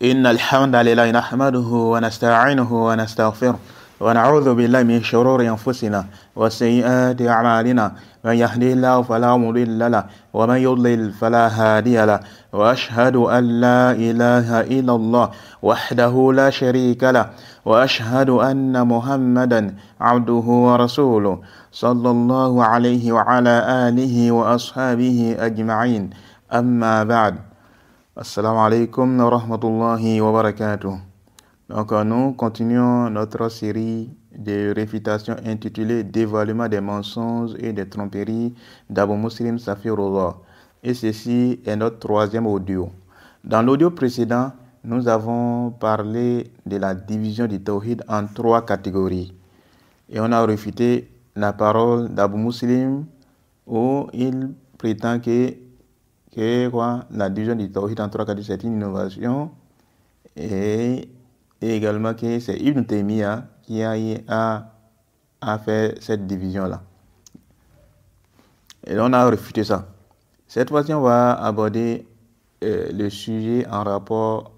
إن الحمد لله نحمده ونستعينه ونستغفره ونعوذ بالله من شرور أنفسنا وسيئات أعمالنا من يهدي الله فلا مضل له ومن يضلل فلا هادي له وأشهد أن لا إله إلا الله وحده لا شريك له وأشهد أن محمدا عبده ورسوله صلى الله عليه وعلى آله وأصحابه أجمعين أما بعد. Assalamu alaikum wa rahmatullahi wa barakatuh. Donc nous continuons notre série de réfutation intitulée Dévoilement des mensonges et des tromperies d'Abu Muslim Safirullah. Et ceci est notre troisième audio. Dans l'audio précédent, nous avons parlé de la division du tawhid en trois catégories. Et on a réfuté la parole d'Abu Muslim où il prétend que la division du tawhid en trois catégories, c'est une innovation, et également que c'est Ibn Taymiyyah qui a fait cette division-là. Et on a refuté ça. Cette fois-ci, on va aborder le sujet en rapport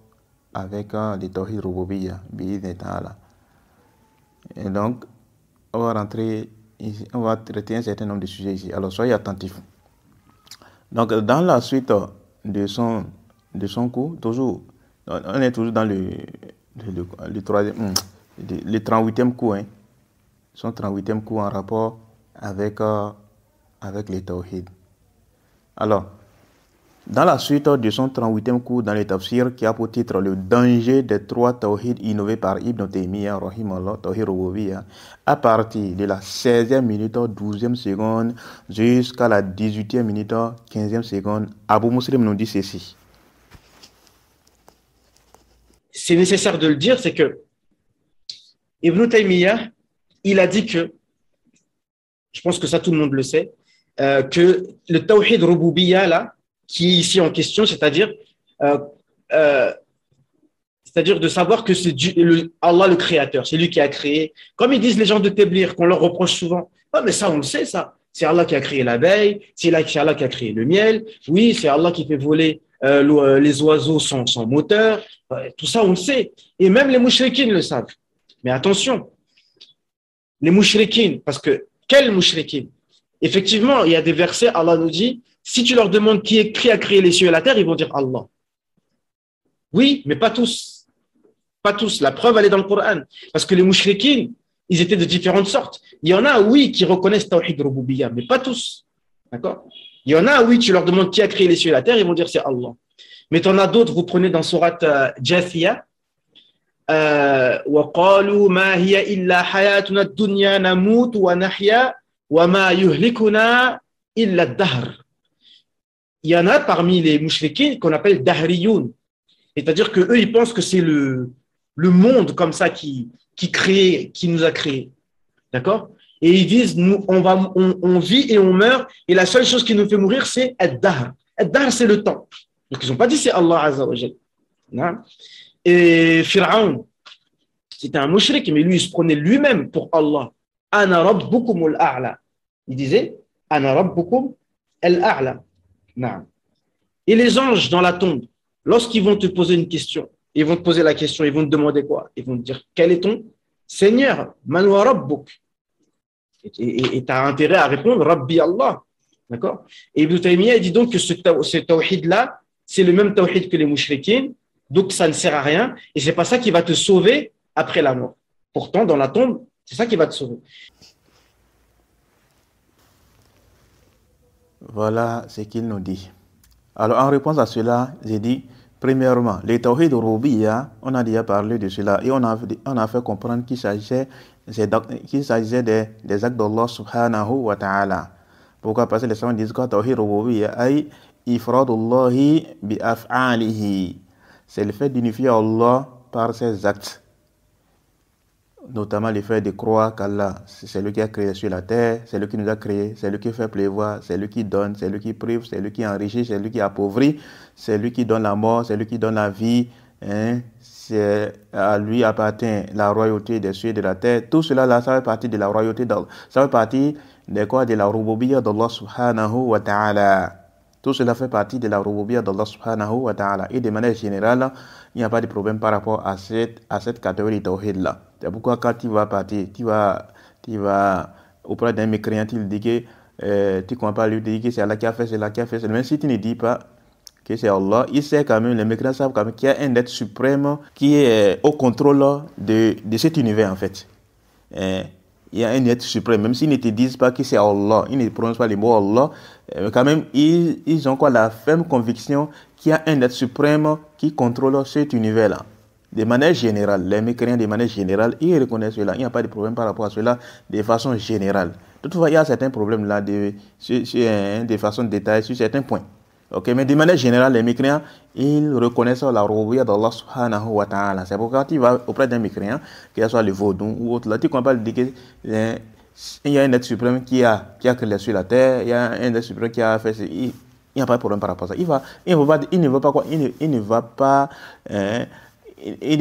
avec le tawhid rububiyya, et donc, on va rentrer ici, on va traiter un certain nombre de sujets ici. Alors, soyez attentifs. Donc, dans la suite de son cours, toujours, on est toujours dans le 38e cours, son 38e cours en rapport avec les tawhid. Alors, dans la suite de son 38e cours dans le tafsir qui a pour titre le danger des trois tawhid innovés par Ibn Taymiyyah, rahimahullah, tawhid rububiyya, à partir de la 16e minute, 12e seconde, jusqu'à la 18e minute, 15e seconde, Abu Muslim nous dit ceci. C'est nécessaire de le dire, c'est que Ibn Taymiyyah, il a dit que, je pense que ça tout le monde le sait, que le tawhid rububiyya là, qui est ici en question, c'est-à-dire de savoir que c'est Allah le créateur, c'est lui qui a créé. Comme ils disent les gens de Téblir, qu'on leur reproche souvent, ah mais ça on le sait ça, c'est Allah qui a créé l'abeille, c'est Allah qui a créé le miel, oui c'est Allah qui fait voler les oiseaux sans moteur, tout ça on le sait. Et même les mouchrikines le savent. Mais attention, les mouchrikines, parce que quels mouchrikines? Effectivement, il y a des versets, Allah nous dit, si tu leur demandes qui a créé les cieux et la terre, ils vont dire Allah. Oui, mais pas tous. Pas tous. La preuve, elle est dans le Coran. Parce que les mouchrikines, ils étaient de différentes sortes. Il y en a, oui, qui reconnaissent Tawhid Rububiyya, mais pas tous. D'accord? Il y en a, oui, tu leur demandes qui a créé les cieux et la terre, ils vont dire c'est Allah. Mais tu en as d'autres, vous prenez dans Surat Jathiyah, وَقَالُوا مَا هِيَ إِلَّا حَيَاتُنَا الدُّنْيَا نَمُوتُ وَنَحْيَا وَمَا يُهْلِكُنَا إِلَّا الدَّهْرِ. Il y en a parmi les mouchrikines qu'on appelle Dahriyoun. C'est-à-dire qu'eux, ils pensent que c'est le monde comme ça qui nous a créés. D'accord? Et ils disent, nous, on vit et on meurt, et la seule chose qui nous fait mourir, c'est Ad-Dahr. Ad-Dahr, c'est le temps. Donc, ils n'ont pas dit c'est Allah Azza wa Jal. Et Fir'aun, c'était un mouchrik, mais lui, il se prenait lui-même pour Allah. Ana rabbukum al-a'la. Il disait, Ana rabbukum al-a'la. Et les anges dans la tombe, lorsqu'ils vont te poser une question, ils vont te poser la question, ils vont te demander quoi? Ils vont te dire, quel est ton Seigneur? Man wa rabbuk. Et tu as intérêt à répondre, Rabbi Allah. D'accord? Et Ibn Taymiyyah dit donc que ce tawhid-là, c'est le même tawhid que les mouchrikines, donc ça ne sert à rien, et c'est pas ça qui va te sauver après la mort. Pourtant, dans la tombe, c'est ça qui va te sauver. Voilà ce qu'il nous dit. Alors, en réponse à cela, j'ai dit, premièrement, les tawhid rububiyya, on a déjà parlé de cela, et on a fait comprendre qu'il s'agissait des actes d'Allah subhanahu wa ta'ala. Pourquoi? Parce que les savants disent que tawhid rububiyya ay ifradullahi bi af'alihi. C'est le fait d'unifier Allah par ses actes. Notamment le fait de croire qu'Allah, c'est lui qui a créé sur la terre, c'est lui qui nous a créés, c'est lui qui fait pleuvoir, c'est lui qui donne, c'est lui qui prive, c'est lui qui enrichit, c'est lui qui appauvrit, c'est lui qui donne la mort, c'est lui qui donne la vie. C'est à lui appartient la royauté des cieux et de la terre. Tout cela là, ça fait partie de la royauté d'Allah. Ça fait partie de quoi? De la rububiyya d'Allah subhanahu wa ta'ala. Tout cela fait partie de la rububiyyah d'Allah subhanahu wa ta'ala. Et de manière générale, il n'y a pas de problème par rapport à cette catégorie de tawhid là. C'est pourquoi quand tu vas partir, tu vas auprès d'un mécréant, tu lui dis que tu ne comprends pas, lui dis que c'est Allah qui a fait, c'est Allah qui a fait. Même si tu ne dis pas que c'est Allah, il sait quand même, les mécréants savent quand même qu'il y a un être suprême qui est au contrôle de cet univers en fait. Il y a un être suprême, même s'ils ne te disent pas que c'est Allah, ils ne prononcent pas les mots Allah, quand même, ils ont quoi, la ferme conviction qu'il y a un être suprême qui contrôle cet univers-là. De manière générale, les mécréants, de manière générale, ils reconnaissent cela. Il n'y a pas de problème par rapport à cela de façon générale. Toutefois, il y a certains problèmes là de façon détaillée sur certains points. Ok, mais de manière générale, les mécréants, ils reconnaissent la rububiyyah d'Allah subhanahu wa ta'ala. C'est pourquoi tu vas auprès d'un mécréant, qu'il soit le vaudou ou autre, là, tu ne comprends pas dire qu'il y a un être suprême qui a créé les cieux et la terre, il y a un être suprême qui a fait ça. Il n'y a pas de problème par rapport à ça. Il ne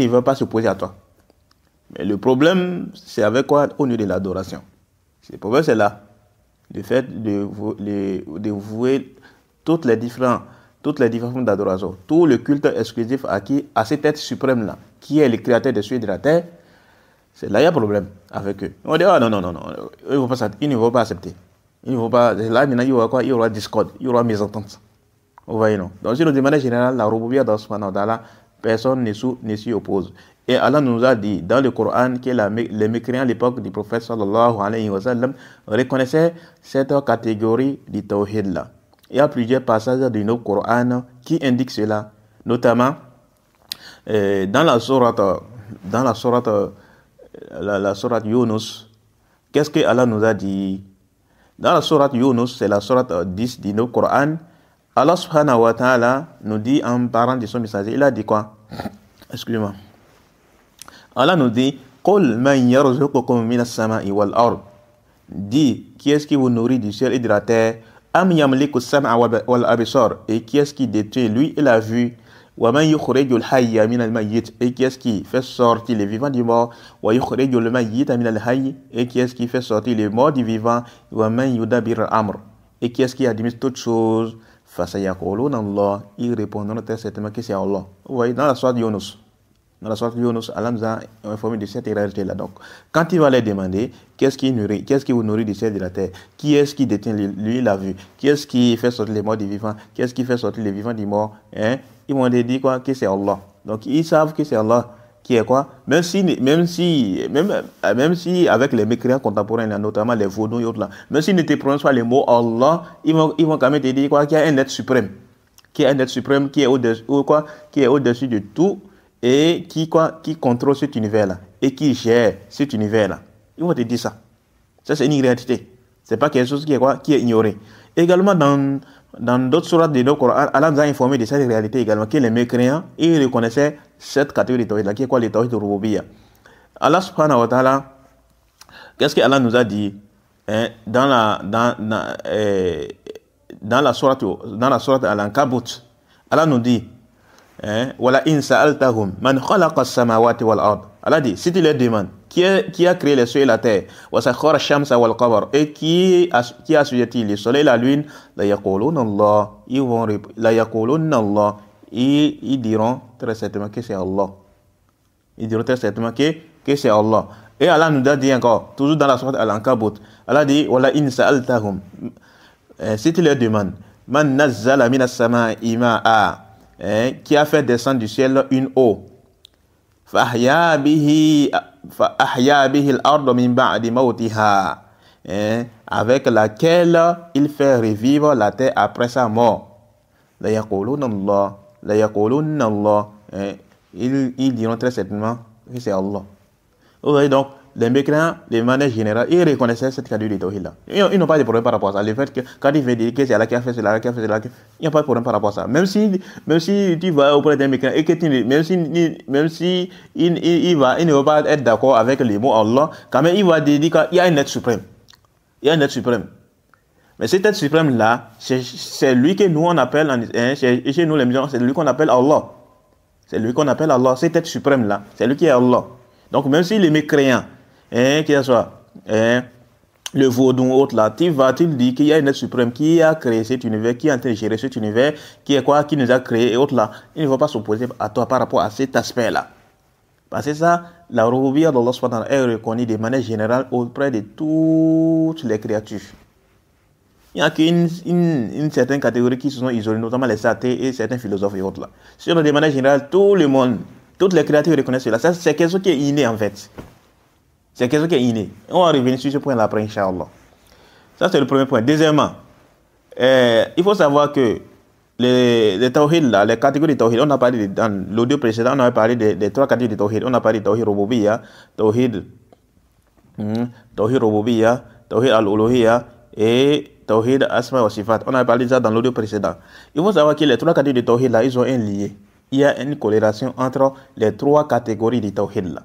va pas s'opposer à toi. Mais le problème, c'est avec quoi? Au niveau de l'adoration. Le problème, c'est là. Le fait de vouer toutes les différentes formes d'adoration, tout le culte exclusif à cet être suprême-là, qui est le créateur des cieux et de la terre, c'est là il y a problème avec eux. On dit, ah non, ils ne vont pas accepter. Ils ne vont pas, là maintenant il y aura quoi? Il y aura discorde, il y aura mésentente. Vous voyez, non? Donc, de manière générale, la rububiyyah d'Allah subhanahu wa ta'ala, personne ne s'y oppose. Et Allah nous a dit dans le Coran que les mécréants à l'époque du prophète sallallahu alayhi wa sallam reconnaissaient cette catégorie du tawhid là. Il y a plusieurs passages du Coran qui indiquent cela, notamment dans la sourate Yunus. Qu'est-ce que Allah nous a dit? Dans la sourate Yunus, c'est la sourate 10 du Coran. Allah subhanahu wa ta'ala nous dit en parlant de son messager, il a dit quoi? Excusez-moi. Allah nous dit, Qul man yarzuqukum minas sama'i wal ard. Dit, qui est-ce qui vous nourrit du ciel et de la terre? Am yamliku as-sam'a wal absar. Et qui est-ce qui détruit lui et la vue? Wa man yukhrijul hayya minal mayyit. Et qui est-ce qui fait sortir les vivants du mort? Wa yukhrijul mayyita minal hayy. Et qui est-ce qui fait sortir les morts du vivant? Wa man yudabbir al-amr. Et qui est-ce qui administre toutes choses? Fasayaquluna Allah. Ils répondront très certainement que c'est Allah. Vous voyez, dans la sourate Yunus. Dans la sourate Yunus, Allah nous a informé de cette réalité-là. Donc, quand il va les demander, qu'est-ce qui vous nourrit du ciel et de la terre? Qui est-ce qui détient lui la vue? Qui est-ce qui fait sortir les morts des vivants? Qui est-ce qui fait sortir les vivants des morts? Ils m'ont dit quoi? Que c'est Allah. Donc, ils savent que c'est Allah qui est quoi? Même si avec les mécréants contemporains, là, notamment les vaudous et autres là, même s'ils ne te prononcent pas les mots Allah, ils vont quand même te dire quoi? Qu'il y a un être suprême. Qu'il y a un être suprême qui est au-dessus de tout. Et qui contrôle cet univers-là et qui gère cet univers-là. Ils vont te dire ça. Ça, c'est une réalité. C'est pas quelque chose qui est ignoré. Également, dans d'autres sourates de nos Coran, Allah nous a informé de cette réalité également, que les mécréants, ils reconnaissaient cette catégorie de tawhid-là, qui est quoi les tawhid de rububiyyah. Allah subhanahu wa ta'ala, qu'est-ce que Allah nous a dit dans la sourate Al-Ankabut? Allah nous dit, Wala in sa'altahum man khalaqa as-samawati wal ard. Allah dit, si tu leur demandes qui a créé les cieux et la terre, wa sakhara ash-shamsa wal qamar, et qui a assujetti le soleil et la lune, la yaquluna Allah. Ils diront très certainement que c'est Allah. Ils diront très certainement que c'est Allah. Et Allah nous a dit encore, toujours dans la sourate Al-Ankabut, Allah dit, Wala in sa'altahum, si tu leur demandes, man nazzala minas sama'i ma'a, qui a fait descendre du ciel une eau, فأحيا به الأرض من بعد موتها, avec laquelle il fait revivre la terre après sa mort. La yaquluna Allah. Ils diront très certainement que c'est Allah. Vous voyez donc, les mécréants, de manière générale, ils reconnaissaient cette catégorie de tawhid-là. Ils n'ont pas de problème par rapport à ça. Le fait que, quand ils veulent dire que c'est Allah qui a fait cela, il n'y a pas de problème par rapport à ça. Même si tu vas auprès d'un mécréant et que même si il ne va pas être d'accord avec les mots Allah, quand même, il va dire qu'il y a un être suprême. Il y a un être suprême. Mais cet être suprême-là, c'est lui que nous on appelle, chez nous les musulmans, c'est lui qu'on appelle Allah. C'est lui qu'on appelle Allah. Cet être suprême-là, c'est lui qui est Allah. Donc, même si les mécréants, que ce soit le vaudou autre là, tu vas-tu dire qu'il y a une être suprême qui a créé cet univers, qui est en train de gérer cet univers, qui est quoi, qui nous a créé et autres là. Il ne va pas s'opposer à toi par rapport à cet aspect-là. Parce que ça, la rububiyya d'Allah subhanahu wa ta'ala est reconnue de manière générale auprès de toutes les créatures. Il n'y a qu'une certaine catégorie qui se sont isolées, notamment les athées et certains philosophes et autres là. Sinon, de manière générale, tout le monde, toutes les créatures reconnaissent cela. Ça, c'est quelque chose qui est inné en fait. C'est quelque chose qui est inné. On va revenir sur ce point-là après, Inch'Allah. Ça, c'est le premier point. Deuxièmement, il faut savoir que les tawhid, là, les catégories de tawhid, on a parlé dans l'audio précédent, on a parlé des trois catégories de tawhid. On a parlé de tawhid rububiyya, tawhid rububiyya, tawhid al-uluhiyya et tawhid asma wa sifat. On a parlé de ça dans l'audio précédent. Il faut savoir que les trois catégories de tawhid, là, ils ont un lien. Il y a une corrélation entre les trois catégories de tawhid, là.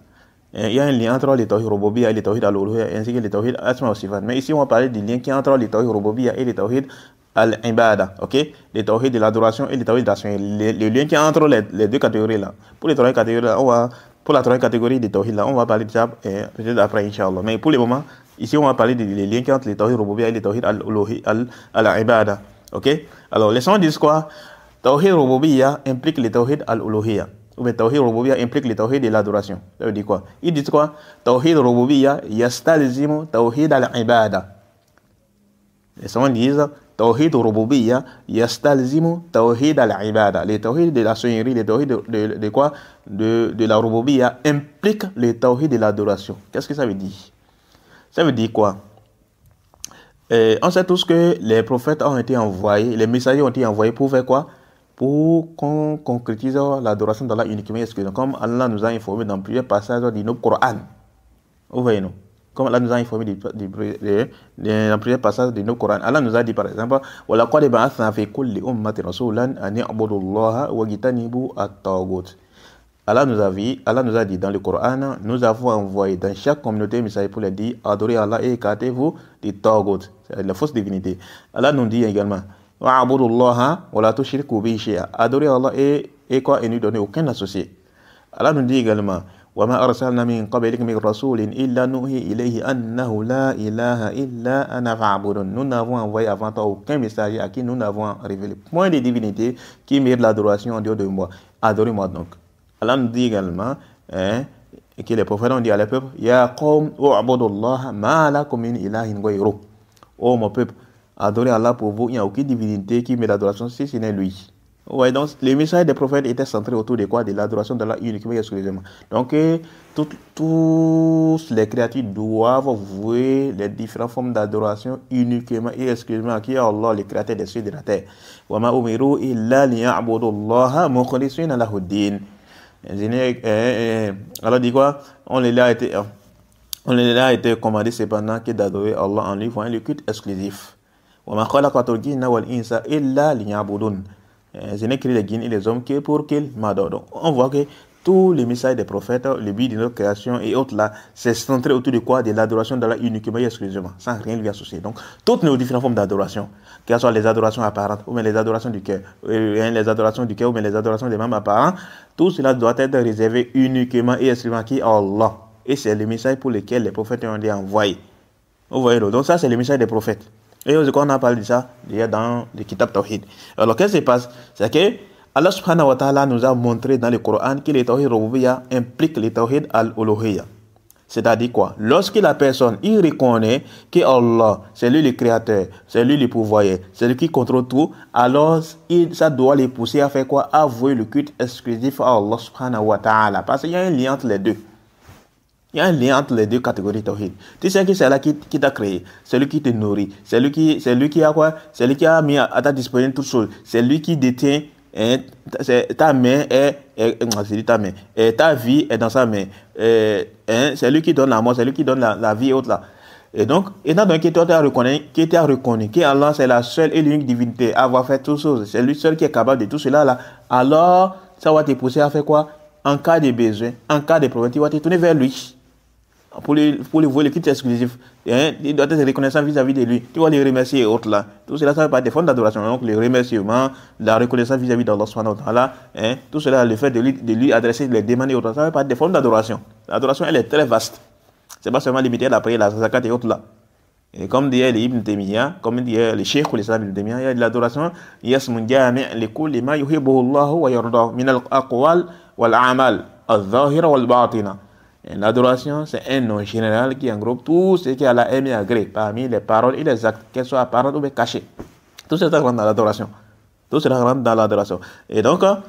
Il y a un lien entre les tawhid rububiyya et les tawhid al-uluhiyya ainsi que les tawhid asma wa sifat. Mais ici, on va parler du lien qui est entre les tawhid rububiyya et les tawhid al-ibada, ok? Les tawhid de l'adoration et les tawhid d'action. Le lien qui est entre les deux catégories là. Pour les trois catégories là, pour la troisième catégorie de tawhid là, on va parler de ça peut-être après, Inch'Allah. Mais pour le moment, ici, on va parler des liens qui entre les tawhid rububiyya et les tawhid al-ibada, ok? Alors, les gens disent quoi? Tawhid rububiyya implique les tawhid al-uluhiyya. Ou bien tawhid rububiyya implique les tawhid de l'adoration. Ça veut dire quoi? Ils disent quoi? Tawhid rububiyya yastalzimu tawhid al-ibada. Les gens disent tawhid rububiyya yastalzimu tawhid al-ibada. Les tawhid de la seigneurie, les tawhid de quoi? De la rububiyya impliquent les tawhid de l'adoration. Qu'est-ce que ça veut dire? Ça veut dire quoi? On sait tous que les prophètes ont été envoyés, les messagers ont été envoyés pour faire quoi? Pour qu'on concrétise l'adoration d'Allah uniquement et exclusivement, comme Allah nous a informé dans plusieurs passages du Coran. Vous voyez, non? Comme Allah nous a informé dans plusieurs passages du Coran. Allah nous a dit par exemple, وَلَقَدْ بَعَثْنَا فِي كُلِّ أُمَّةٍ رَسُولًا أَنِ اعْبُدُوا اللَّهَ وَاجْتَنِبُوا الطَّاغُوتَ. Allah nous a dit dans le Coran, nous avons envoyé dans chaque communauté messager pour leur dire, adorez Allah et écartez-vous des taghut, c'est la fausse divinité. Allah nous dit également, wa'budu Allaha wa la tushriku bihi shay'a. Adorez Allah et quoi, et ne donnez aucun associé. Allah nous dit également, wa ma arsalna min qablika min rasulin illa nuhi ilayhi annahu la ilaha illa ana fa'budun. Nous n'avons envoyé avant toi aucun messager à qui nous n'avons révélé point de divinité qui mérite l'adoration en dehors de moi. Adorez-moi donc. Allah nous dit également que les prophètes ont dit à leur peuple, Ya qawm u'budu Allah ma lakum min ilahin ghayruh. Oh mon peuple, adorez Allah pour vous, il n'y a aucune divinité qui mérite l'adoration si ce n'est lui. Ouais, donc les messages des prophètes étaient centrés autour de quoi? De l'adoration d'Allah uniquement et exclusivement. Donc tous les créatures doivent vouer les différentes formes d'adoration uniquement et exclusivement à qui? Allah, le créateur des cieux et de la terre. Wa ma umiru illa liya'budu Allah mukhlisina lahu ad-din. Alors dit quoi? On les a été commandé cependant que d'adorer Allah en lui voyant le culte exclusif. Wa ma khalaqatul jinna wal insa illa liya'budun. Je n'ai créé les djinns et les hommes que pour qu'ils m'adorent. Donc on voit que tous les messages des prophètes, le but de notre création et autres là, c'est centré autour de quoi? De l'adoration d'Allah uniquement et exclusivement, sans rien lui associer. Donc toutes nos différentes formes d'adoration, qu'elles soient les adorations apparentes ou bien les adorations du cœur, les adorations du cœur ou bien les adorations des membres apparents, tout cela doit être réservé uniquement et exclusivement à qui? Allah. Et c'est le message pour lequel les prophètes ont été envoyés. Vous voyez, donc ça c'est le message des prophètes. Et on a parlé de ça déjà dans le Kitab Tawhid. Alors qu'est-ce qui se passe? C'est que Allah subhanahu wa ta'ala nous a montré dans le Coran que le Tawhid rububiyya implique le Tawhid al-uluhiyya. C'est-à-dire quoi? Lorsque la personne il reconnaît que Allah, c'est lui le créateur, c'est lui le pourvoyeur, c'est lui qui contrôle tout, alors ça doit les pousser à faire quoi? À vouer le culte exclusif à Allah subhanahu wa ta'ala. Parce qu'il y a un lien entre les deux. Il y a un lien entre les deux catégories de tawhid. Tu sais que c'est là qui t'a créé, c'est lui qui te nourrit, c'est lui qui a quoi? C'est lui qui a mis à ta disposition toutes choses, c'est lui qui détient ta main et ta vie est dans sa main. C'est lui qui donne la mort, c'est lui qui donne la vie et autres là. Et donc, étant donné que toi tu as reconnu que Allah c'est la seule et l'unique divinité à avoir fait toutes choses, c'est lui seul qui est capable de tout cela là, alors ça va te pousser à faire quoi? En cas de besoin, en cas de problème, tu vas te tourner vers lui. Pour lui voir le culte exclusif, il doit être reconnaissant vis-à-vis de lui. Tu vas les remercier et autres là. Tout cela, ça va pas des formes d'adoration. Donc, le remerciement, la reconnaissance vis-à-vis d'Allah subhanahu wa ta'ala, tout cela, le fait de lui adresser les demandes et autres, ça va pas des formes d'adoration. L'adoration, elle est très vaste. C'est pas seulement limité à la prière, la zakat et autres là. Et comme dit Ibn Taymiyyah, comme dit le Cheikh l'Islam Ibn Taymiyyah, il y a de l'adoration, yasmun jami' li kulli ma yuhibbuhu Allah wa yardahu min al-aqwal wal a'mal al-zahira wal batina. L'adoration, c'est un nom général qui englobe tout ce qui Allah aime et agrée parmi les paroles et les actes, qu'elles soient apparentes ou cachées. Tout cela rentre dans l'adoration. Tout cela rentre dans l'adoration. Et donc, toi,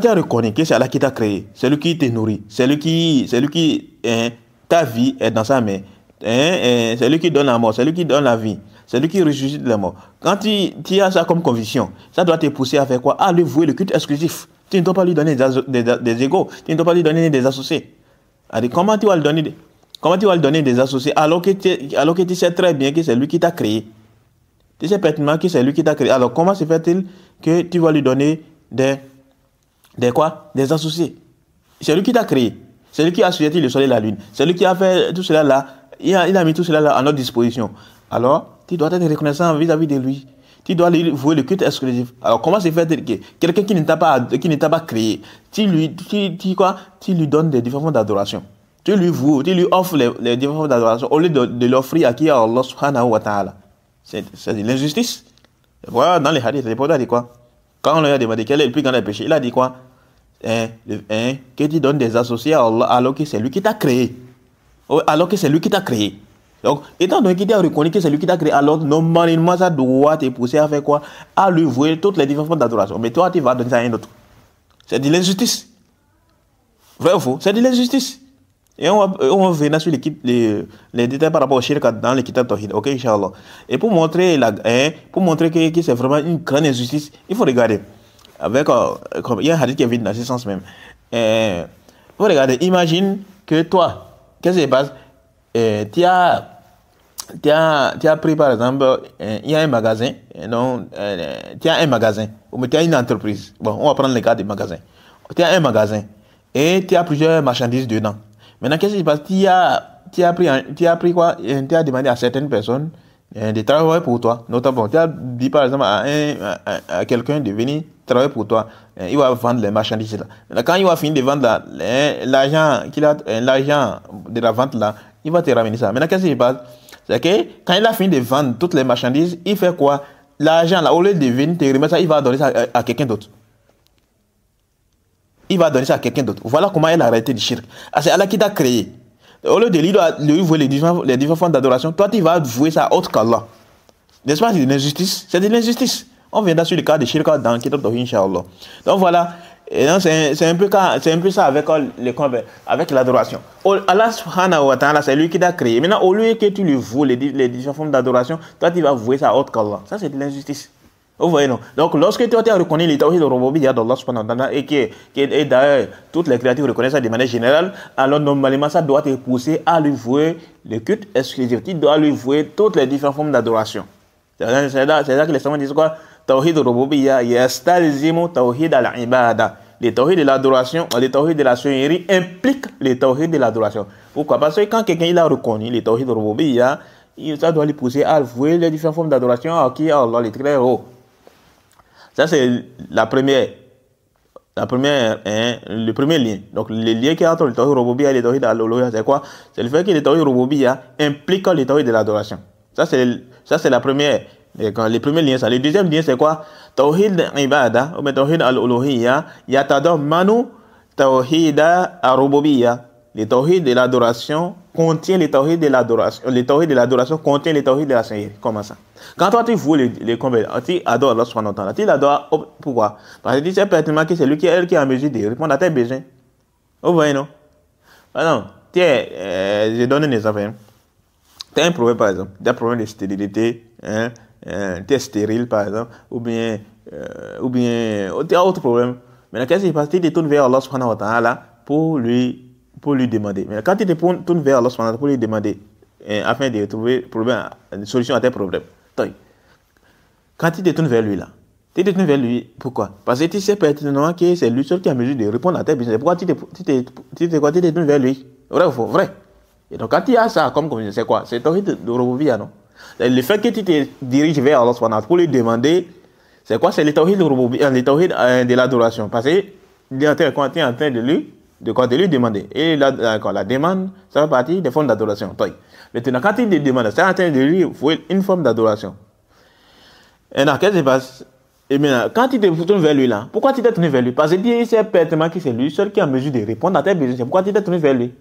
tu as reconnu que c'est Allah qui t'a créé, c'est lui qui te nourrit, c'est lui qui ta vie est dans sa main. C'est lui qui donne la mort, c'est lui qui donne la vie, c'est lui qui ressuscite les morts. Quand tu as ça comme conviction, ça doit te pousser à faire quoi? À lui vouer le culte exclusif. Tu ne dois pas lui donner des égaux, tu ne dois pas lui donner des associés. Alors, comment tu vas lui donner des associés alors que tu sais très bien que c'est lui qui t'a créé? Tu sais pertinemment que c'est lui qui t'a créé. Alors comment se fait-il que tu vas lui donner des associés? C'est lui qui t'a créé. C'est lui qui a assujetti le soleil et la lune. C'est lui qui a fait tout cela là. Il a mis tout cela là à notre disposition. Alors, tu dois être reconnaissant vis-à-vis de lui. Tu dois lui vouer le culte exclusif. Alors, comment se fait-il que quelqu'un qui ne t'a pas créé, tu lui donnes des différentes formes d'adoration. Tu lui offres les différentes formes d'adoration au lieu de l'offrir à qui? À Allah subhanahu wa ta'ala. C'est de l'injustice. Voilà, dans les hadiths, le prophète a dit quoi? Quand on lui a demandé quel est le plus grand des péchés, il a dit quoi? Que tu donnes des associés à Allah alors que c'est lui qui t'a créé. Alors que c'est lui qui t'a créé. Donc, étant donné qu'il t'a reconnu que c'est lui qui t'a créé, alors normalement ça doit te pousser à faire quoi? À lui vouer toutes les différentes formes d'adoration. Mais toi, tu vas donner ça à un autre. C'est de l'injustice. Vrai ou faux? C'est de l'injustice. Et on va venir sur les détails par rapport au shirk dans le kitab Tawhid. Ok, Inch'Allah. Et pour montrer que c'est vraiment une grande injustice, il faut regarder. Il y a un hadith qui est venu dans ce sens même. Il faut regarder. Imagine que toi, qu'est-ce qui se passe? Tu as pris par exemple, il y a un magasin, tu as un magasin, ou tu as une entreprise. Bon, on va prendre le cas du magasin. Tu as un magasin et tu as plusieurs marchandises dedans. Maintenant, qu'est-ce qui se passe? Tu as pris quoi? Tu as demandé à certaines personnes de travailler pour toi. Notamment, tu as dit par exemple à quelqu'un de venir travailler pour toi. Il va vendre les marchandises là. Maintenant, quand il va finir de vendre l'argent de la vente là, il va te ramener ça. Maintenant, qu'est-ce qui se passe? C'est que quand il a fini de vendre toutes les marchandises, il fait quoi? L'argent là, au lieu de venir te remettre ça, il va donner ça à quelqu'un d'autre. Il va donner ça à quelqu'un d'autre. Voilà comment il a arrêté du shirk. C'est Allah qui t'a créé. Au lieu de lui vouer les différentes formes d'adoration, toi tu vas vouer ça à autre qu'Allah. N'est-ce pas? C'est de l'injustice. C'est de l'injustice. On viendra sur le cas de shirk dans le kitab Tawhid, Inch'Allah. Donc voilà. Et donc c'est un peu ça avec l'adoration. Allah subhanahu wa ta'ala, c'est lui qui t'a créé. Maintenant, au lieu que tu lui voues les différentes formes d'adoration, toi tu vas vouer ça à autre qu'Allah. Ça c'est de l'injustice. Vous voyez, non? Donc, lorsque toi tu as reconnu les tawhid al-rububiyya d'Allah subhanahu wa ta'ala et d'ailleurs toutes les créatures reconnaissent ça de manière générale, alors normalement ça doit te pousser à lui vouer le culte exclusif. Tu dois lui vouer toutes les différentes formes d'adoration. C'est là que les savants disent quoi? Tawhid al-rububiyya yastalzimu tawhid al-ibada. Les tawhid de l'adoration, les tawhid de la seigneurie impliquent les tawhid de l'adoration. Pourquoi? Parce que quand quelqu'un il a reconnu les tawhid al-rububiyya, ça doit lui pousser à vouer les différentes formes d'adoration à qui? À Allah, les très haut. Ça, c'est le premier lien. Donc, le lien qui est entre le tawhid rububiyya et le tawhid al-uluhiyya, c'est quoi? C'est le fait que le tawhid rububiyya implique le tawhid de l'adoration. Ça, c'est la première. Le premier lien, ça. Le deuxième lien, c'est quoi? Tawhid ibada, ou tawhid al-uluhiyya, yatadammanu tawhid al-rububiyya. Le tawhid de l'adoration contient le tawhid de l'adoration. Le tawhid de l'adoration contient le tawhid de la seigneurie. Comment ça? Quand toi tu voues tu adores Allah subhanahu wa ta'ala. Tu l'adores pourquoi? Parce que tu sais pertinemment que c'est lui qui est en mesure de répondre à tes besoins. Vous voyez, non? Non. Je donne un exemple. Tu as un problème, par exemple. Tu as un problème de stérilité. Tu es stérile, par exemple. Ou bien tu as autre problème. Maintenant, qu'est-ce qui se passe? Tu te tournes vers Allah subhanahu wa ta'ala pour lui demander. Mais quand tu te tournes vers Allah subhanahu wa ta'ala pour lui demander, afin de trouver une solution à tes problèmes. Quand tu te tournes vers lui là, tu te tournes vers lui, pourquoi? Parce que tu sais pertinemment que c'est lui seul qui a mesure de répondre à tes besoins. Pourquoi tu te tournes vers lui? Vrai ou faux? Vrai. Et donc quand tu as ça comme conviction, c'est quoi? C'est tawhid de rububiyya, non? Le fait que tu te diriges vers Allah subhanahu wa ta'ala pour lui demander, c'est quoi? C'est le tawhid de rububiyya, le tawhid de l'adoration. Parce que tu es en train de lui de quoi? De lui demander. Et la demande, ça fait partie des formes d'adoration. Maintenant, quand il te demande, c'est en train de lui vouer une forme d'adoration. Et dans qu'est-ce qui se passe? Et maintenant, quand tu te tournes vers lui là, pourquoi tu t'es tourné vers lui? Parce qu'il sait pertinemment que c'est lui seul qui est en mesure de répondre à tes besoins. C'est pourquoi tu t'es tourné vers lui.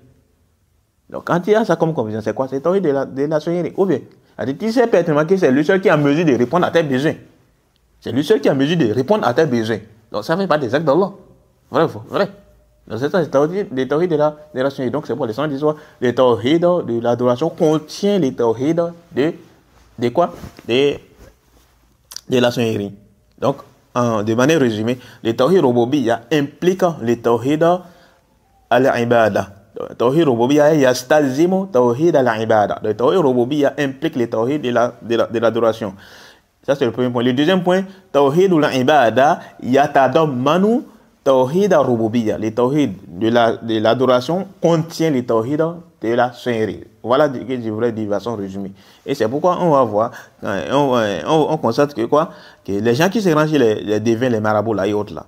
Donc, quand il y a ça comme conviction, c'est quoi? C'est théorie de la sonnerie. Ou bien, tu sais pertinemment que c'est lui seul qui est en mesure de répondre à tes besoins. C'est lui seul qui est en mesure de répondre à tes besoins. Donc, ça fait pas des actes d'Allah. Vrai ou faux? Vrai. Donc, c'est ça, c'est les théories de la sonnerie. Donc, c'est pour les gens qui disent les théories de l'adoration contient les théories de quoi? De la sonnerie. Donc, de manière résumée, les tawhid rububiyya impliquent les tawhid al-ibada. Tawhid rububiyya yastalzimu tawhid al-ibada. Le tawhid rububiyya implique les tawhid de l'adoration. Ça, c'est le premier point. Le deuxième point, tawhid al-ibada yatadammanu tawhid al-rububiyya. Les tawhid de l'adoration contient les tawhid de la sonnerie. Voilà ce que je voulais dire de façon résumée. Et c'est pourquoi on va voir, on constate que quoi? Que les gens qui se rangent les devins, les marabouts là et autres là,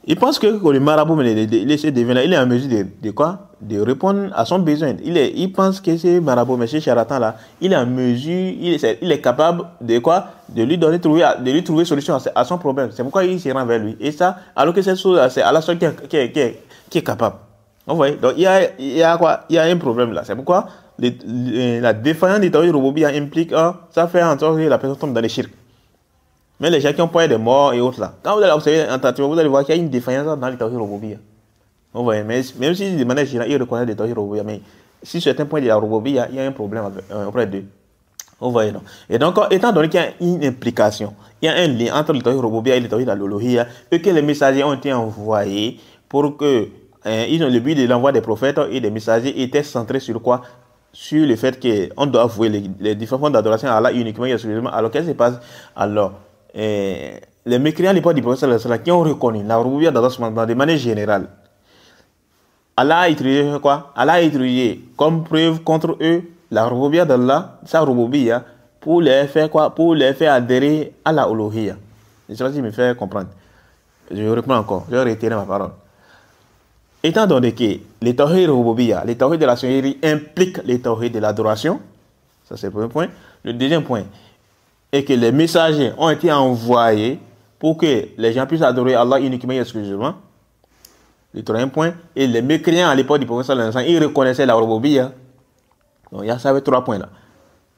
ils pensent que le marabout, ces devins là, il est en mesure de quoi? De répondre à son besoin. Il pense que ce marabout, mais ce charlatan là, il est en mesure, il est capable de quoi? De lui trouver solution à son problème. C'est pourquoi il se rend vers lui. Et ça, alors que cette chose là, c'est Allah seul qui est capable. Vous voyez? Donc, il y a quoi? Il y a un problème là. C'est pourquoi la défaillance du tawhid rububiyya implique, ça fait en sorte que la personne tombe dans les shirk. Mais les gens qui ont peur des morts et autres là, quand vous allez observer en tâche, vous allez voir qu'il y a une défaillance dans le tawhid rububiyya. Vous voyez? Mais même si de manière générale, ils reconnaissent le tawhid rububiyya, mais si sur certains points de la rububiyya, il y a un problème auprès d'eux. Vous voyez, non? Et donc, étant donné qu'il y a une implication, il y a un lien entre le tawhid rububiyya et le tawhid al-uluhiyya, et que les messagers ont été envoyés pour que le but de l'envoi des prophètes et des messagers était centré sur quoi? Sur le fait qu'on doit avouer les différentes formes d'adoration à Allah uniquement et exclusivement. Alors qu'est-ce qui se passe? Alors, les mécréants à l'époque du prophète qui ont reconnu la rububiyya d'Allah de manière générale, Allah a utilisé quoi? Allah a utilisé comme preuve contre eux la rububiyya d'Allah, sa rububiyya, pour les faire quoi? Pour les faire adhérer à la uluhiyya. Je ne sais pas si je me fais comprendre. Je reprends encore, je vais réitérer ma parole. Étant donné que les tawhid rububiyya, les tawhid de la sonnerie impliquent les tawhid de l'adoration, ça c'est le premier point. Le deuxième point est que les messagers ont été envoyés pour que les gens puissent adorer Allah uniquement et exclusivement. Le troisième point, et les mécréants à l'époque du prophète sallallahu alayhi wa sallam, ils reconnaissaient la rububiyya. Donc il y a ça avec 3 points là.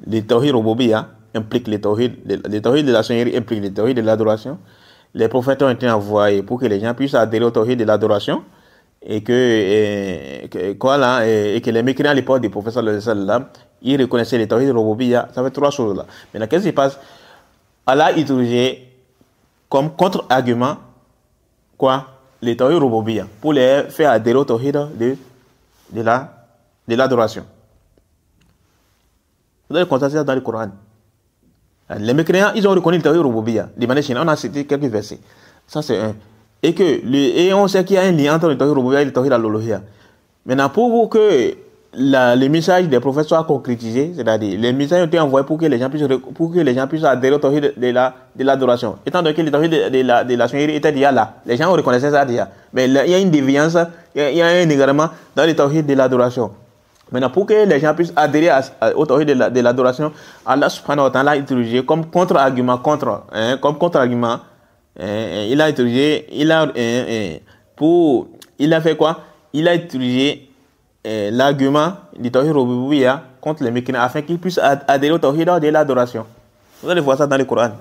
Les tawhid rububiyya impliquent les tawhid de la sonnerie impliquent les tawhid de l'adoration. Les prophètes ont été envoyés pour que les gens puissent adhérer au tawhid de l'adoration. Et que les mécréants à l'époque du prophète sallallahu alayhi wa sallam, ils reconnaissaient les tawhid rububiyya. Ça fait 3 choses là. Maintenant, qu'est-ce qui se passe? Allah a utilisé comme contre-argument quoi? Les tawhid rububiyya pour les faire adhérer au tawhid de l'adoration. Vous allez constater ça dans le Coran. Les mécréants, ils ont reconnu le tawhid rububiyya. De manière générale, on a cité quelques versets. Ça c'est un. Et on sait qu'il y a un lien entre le tawhid rububiyya et le tawhid al-uluhiyya. Maintenant, pour que les messages des prophètes soient concrétisés, c'est-à-dire les messages ont été envoyés pour que les gens puissent adhérer au tawhid de l'adoration. Étant donné que le tawhid de la sonnerie était déjà là, les gens reconnaissaient ça déjà. Mais il y a une déviance, il y a un égarement dans le tawhid de l'adoration. Maintenant, pour que les gens puissent adhérer au tawhid de l'adoration, Allah subhanahu wa ta'ala a utilisé comme contre-argument il a utilisé, il a fait quoi? Il a utilisé l'argument du tawhid rububiyya contre les mécréants afin qu'ils puissent adhérer au tawhid de l'adoration. Vous allez voir ça dans le Coran.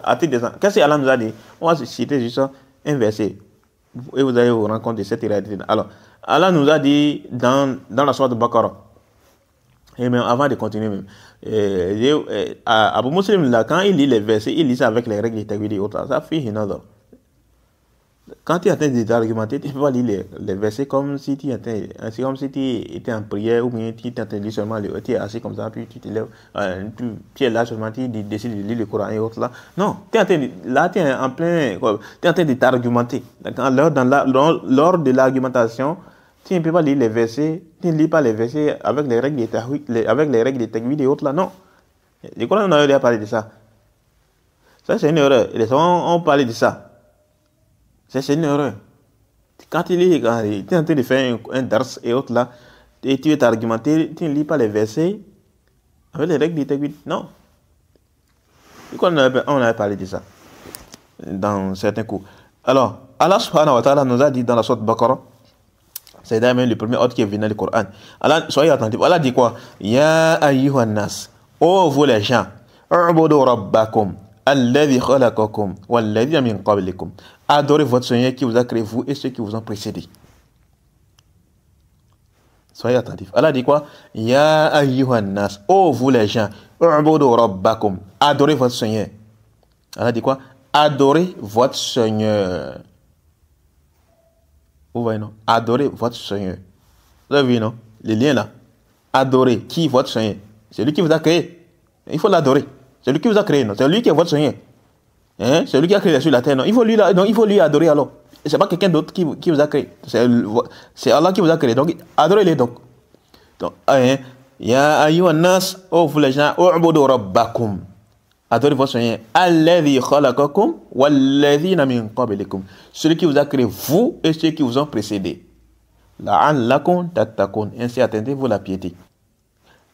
Qu'est-ce que Allah nous a dit? On va citer juste un verset et vous allez vous rendre compte de cette réalité. Alors, Allah nous a dit dans la sourate de Baqarah. Et même avant de continuer, Abu Muslim là, quand il lit les versets, il lit ça avec les règles de tajwid et autres. Ça fait une autre. Quand tu es en train d'argumenter, tu ne peux pas lire les versets comme si tu étais en prière ou bien tu es en train de lire seulement, tu es assis comme ça, puis tu te lèves, tu es là seulement, tu décides de lire le Coran et autres là. Non, tu es en train de t'argumenter. Lors de l'argumentation, tu ne peux pas lire les versets, tu ne lis pas les versets avec les règles de tajwid et autres là. Non. Le Coran, on a déjà parlé de ça. Ça, c'est une erreur. Les gens ont parlé de ça. C'est une erreur. Quand il est en train de faire un dars et autres là, et tu es argumenté, tu ne lis pas les versets avec les règles du tajwid. Non. On avait parlé de ça dans certains cours. Alors, Allah subhanahu wa ta'ala nous a dit dans la sourate Baqarah, c'est d'ailleurs le premier ordre qui est venu dans le Coran. Allah, soyez attentifs. Allah dit quoi? Ya ayyuhan nas, ô vous les gens, u'budu rabbakum alladhi khalaqakum walladhina min qablikum. Adorez votre Seigneur qui vous a créé, vous et ceux qui vous ont précédé. Soyez attentifs. Allah dit quoi? Ya ayyuhan nas, ô vous les gens, u'budu rabbakum, adorez votre Seigneur. Allah dit quoi? Adorez votre Seigneur. Vous voyez, non? Adorez votre Seigneur. Vous avez vu, non? Les liens là. Adorez qui? Votre Seigneur. C'est lui qui vous a créé. Il faut l'adorer. C'est lui qui vous a créé, non? C'est lui qui est votre Seigneur. Hein? C'est lui qui a créé sur la terre, non? Il faut lui adorer alors. C'est pas quelqu'un d'autre qui vous a créé. C'est Allah qui vous a créé. Donc, adorez-les donc. Hein? Ya ayyuhan nas, oh vous les gens, u'budu rabbakum. Adorez votre Seigneur. Alladhi khalaqakum walladhina min qablikum. Celui qui vous a créé, vous et ceux qui vous ont précédé. La'allakum tattaqun. Ainsi atteindrez-vous la piété.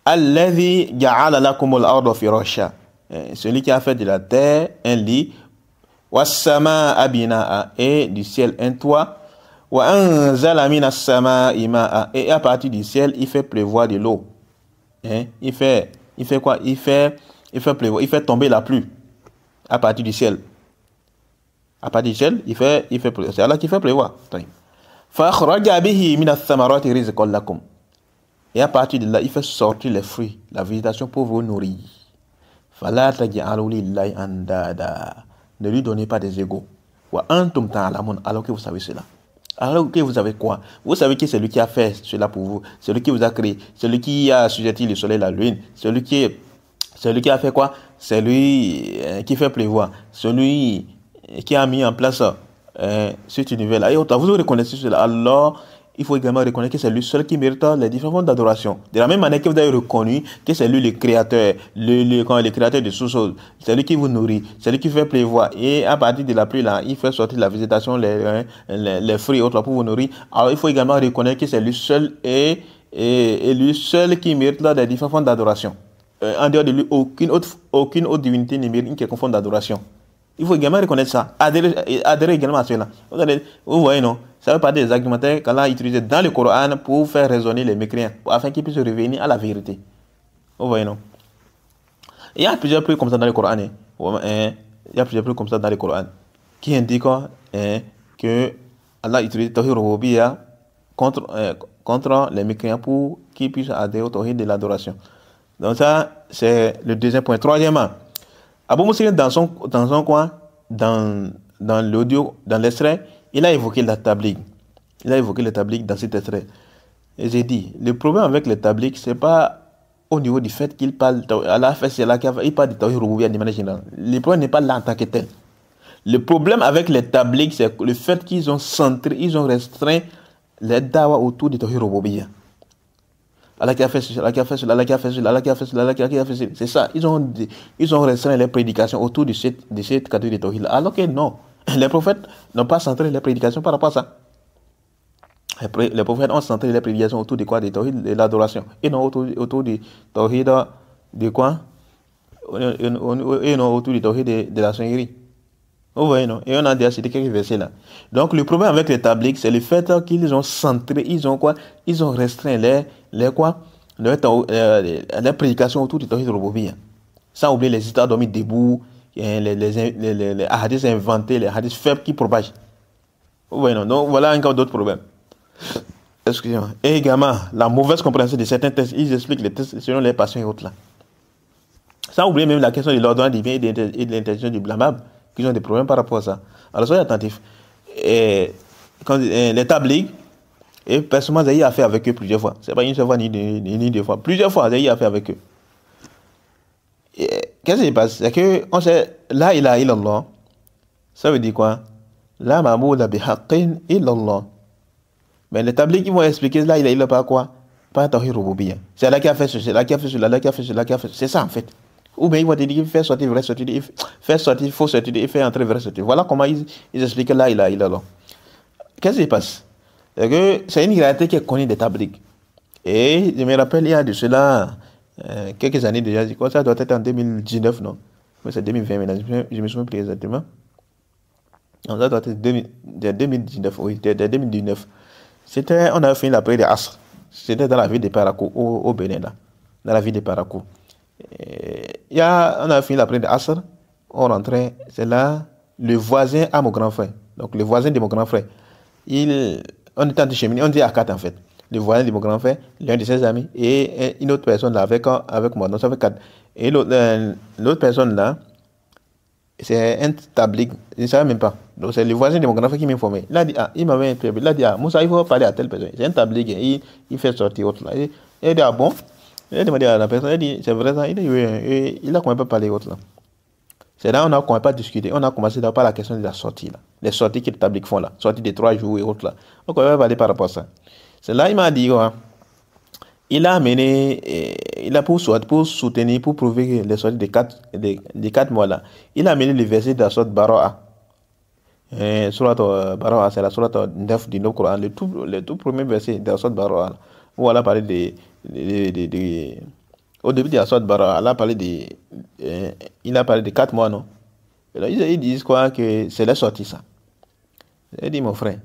Alladhi ja'ala lakumul arda firasha. Celui qui a fait de la terre un lit. Was-samaa bina'a. Et du ciel un toit. Wa anzala minas samaa'i ma'a. Et à partir du ciel, il fait pleuvoir de l'eau. Hein? Il fait quoi? Il fait pleuvoir, il fait tomber la pluie à partir du ciel. À partir du ciel, il fait pleuvoir. C'est Allah qui fait pleuvoir. فَأَخْرَجَ بِهِ مِنَ الثَّمَرَاتِ رِزْقًا لَكُمْ. Et à partir de là, il fait sortir les fruits, la végétation pour vous nourrir. فَلَا تَجْعَلُوا لِلَّهِ أَنْدَادًا. Ne lui donnez pas des égaux. وَأَنْتُمْ تَعْلَمُونَ. Alors que vous savez cela. Alors que vous savez quoi? Vous savez que c'est lui qui a fait cela pour vous. C'est lui qui vous a créé. C'est lui qui a assujetti le soleil et la lune. C'est lui qui a fait quoi? C'est lui qui fait pleuvoir. Celui qui a mis en place cet univers-là. Et autant, vous reconnaissez cela. Alors, il faut également reconnaître que c'est lui seul qui mérite les différentes formes d'adoration. De la même manière que vous avez reconnu que c'est lui le créateur, le créateur de toutes choses. C'est lui qui vous nourrit, c'est lui qui fait pleuvoir. Et à partir de la pluie, là, il fait sortir la végétation, les fruits et autres pour vous nourrir. Alors, il faut également reconnaître que c'est lui seul et lui seul qui mérite les différentes formes d'adoration. En dehors de lui, aucune autre divinité ne mérite une quelconque forme d'adoration. Il faut également reconnaître ça. Adhérer également à cela. Vous voyez, non? Ça veut pas des argumentaires qu'Allah a utilisés dans le Coran pour faire raisonner les mécréants, afin qu'ils puissent revenir à la vérité. Vous voyez, non? Il y a plusieurs preuves comme ça dans le Coran. Il y a plusieurs preuves comme ça dans le Coran qui indiquent que Allah utilise Tawhid Rububiyya contre les mécréants pour qu'ils puissent adhérer au Tawhid de l'adoration. Donc ça, c'est le deuxième point. Troisièmement, Abu Muslim, dans son coin, dans l'audio, dans l'extrait, il a évoqué la tablique. Il a évoqué le tablique dans cet extrait. Et j'ai dit, le problème avec le tablique, c'est pas au niveau du fait qu'il parle, Allah fait cela, il parle de Tawhid Rububiyya de manière générale. Le problème n'est pas là en tant que tel. Le problème avec les tabliques, c'est le fait qu'ils ont centré, ils ont restreint les dawa autour de Tawhid Rububiyya. Allah qui a fait cela, Allah qui a fait cela, Allah qui a fait cela, Allah qui a fait cela, Allah qui a fait cela. C'est ça. Ils ont restreint les prédications autour de cette catégorie de Tawhid. Alors que non, les prophètes n'ont pas centré les prédications par rapport à ça. Les prophètes ont centré les prédications autour de quoi? De Tawhid, de l'adoration. Et non autour du Tawhid de quoi? Et non autour du Tawhid de la Seigneurie. Vous voyez, non? Et on a déjà cité quelques versets là. Donc le problème avec les tabliques, c'est le fait qu'ils ont centré, ils ont restreint les prédications autour du Tawhid Rububiyya. Sans oublier les histoires dormis debout, les hadiths inventés, les hadiths faibles qui propagent. Vous voyez, non? Donc voilà encore d'autres problèmes. Excusez-moi. Et également, la mauvaise compréhension de certains textes, ils expliquent les textes selon les passions et autres là. Sans oublier même la question de l'ordre divin et de l'intention du blâmable, qui ont des problèmes par rapport à ça. Alors soyez attentifs. Les tabliques, et personnellement, j'ai eu affaire avec eux plusieurs fois. C'est pas une seule fois ni deux fois. Plusieurs fois, j'ai eu affaire avec eux. Qu'est-ce qui se passe? C'est que on sait, la ilaha illallah, ça veut dire quoi? La ma'bouda bihaqqin illallah. Mais les tabliques, ils vont expliquer la ilaha illallah par quoi? Par Tawhid Rububiyya. C'est là qui a fait ceci, c'est là qui a fait cela, là qui a fait cela, là qui a fait cela. C'est ça en fait. Ou bien ils vont te dire faire sortir vrai sortir, faire sortir faux sortir et faire entrer vrai sortir. Voilà comment ils expliquent la ilaha illallah. qu'est-ce qui se passe? C'est que c'est une réalité qui est connue des tabliques. Et je me rappelle, il y a de cela quelques années déjà, je crois que ça doit être en 2019, non? Mais c'est 2020 maintenant, je me souviens plus exactement. Non, ça doit être 2019, oui, 2019. On a fait la prière de Asr. C'était dans la ville de Parakou, au Bénin, là. Dans la ville de Parakou. On a fini la prière de Asr, on rentrait, c'est là, le voisin à mon grand frère. Donc le voisin de mon grand frère, on était en train de cheminer, on dit à 4 en fait. Le voisin de mon grand frère, l'un de ses amis, et une autre personne là avec moi, donc ça fait 4. Et l'autre personne là, c'est un tablique, je ne savais même pas. Donc c'est le voisin de mon grand frère qui m'informait. Il m'avait interpellé, il a dit, Moussa, il faut parler à telle personne. C'est un tablique, il fait sortir autre là. Il a dit, ah bon? Il a demandé à la personne, il a dit, c'est vrai ça? Il a dit, oui, il a quand même pas parlé autre là. C'est là on a quand même pas discuté. On a commencé par la question de la sortie là. Les sorties que les tabliques font là. Sortie de 3 jours et autres là. On a quand même parlé par rapport à ça. C'est là il m'a dit, ouais, il a amené, il a pour soutenir, pour prouver que les sorties de 4 mois là, il a amené le verset de la sorte Baro'a. Surat Baro'a, c'est la surat 9 du Coran, le tout premier verset de la sorte Baro'a, où elle a parlé au début de la sorte Baro'a, il a parlé de 4 mois, non? Et là, ils disent quoi, que c'est la sortie ça. J'ai dit, mon frère,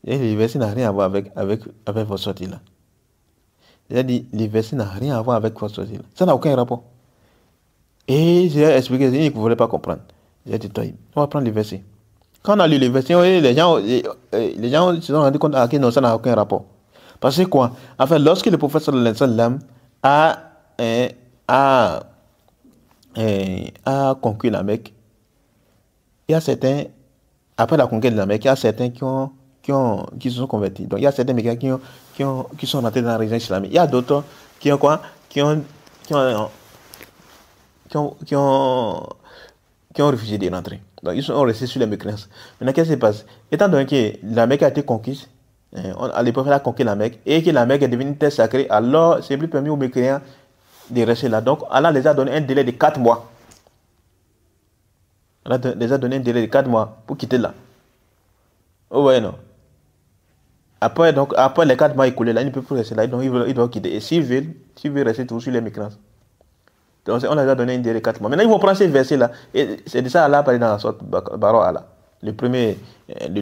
le verset n'a rien à voir avec votre sortie là. J'ai dit, le verset n'a rien à voir avec votre sortie là. Ça n'a aucun rapport. Et j'ai expliqué, il ne voulait pas comprendre. J'ai dit, toi, on va prendre le verset. Quand on a lu le verset, les gens se sont rendus compte que non, ça n'a aucun rapport. Parce que quoi? En fait, lorsque le prophète sallallahu alayhi wa sallam a conquis la Mecque, il y a certains, après la conquête de la Mecque, il y a certains qui se sont convertis. Donc il y a certains mécaniques qui sont rentrés dans la région islamique. Il y a d'autres qui ont refusé de rentrer. Donc ils sont restés sur les mécréances. Maintenant, qu'est-ce qui se passe? Étant donné que la Mecque a été conquise, à l'époque, elle a conquis la Mecque, et que la Mecque est devenue une terre sacrée, alors c'est plus permis aux mécréants de rester là. Donc Allah les a donné un délai de 4 mois. Allah les a donné un délai de 4 mois pour quitter là. Oh ouais, non. Après les 4 mois écoulés, là, ils ne peuvent plus rester là, donc ils doivent quitter. Et s'ils veulent rester toujours sur les mécréances. Donc on les a donné un délai de 4 mois. Maintenant, ils vont prendre ces versets-là. Et c'est de ça Allah a parlé dans la sorte Baro'a là. Le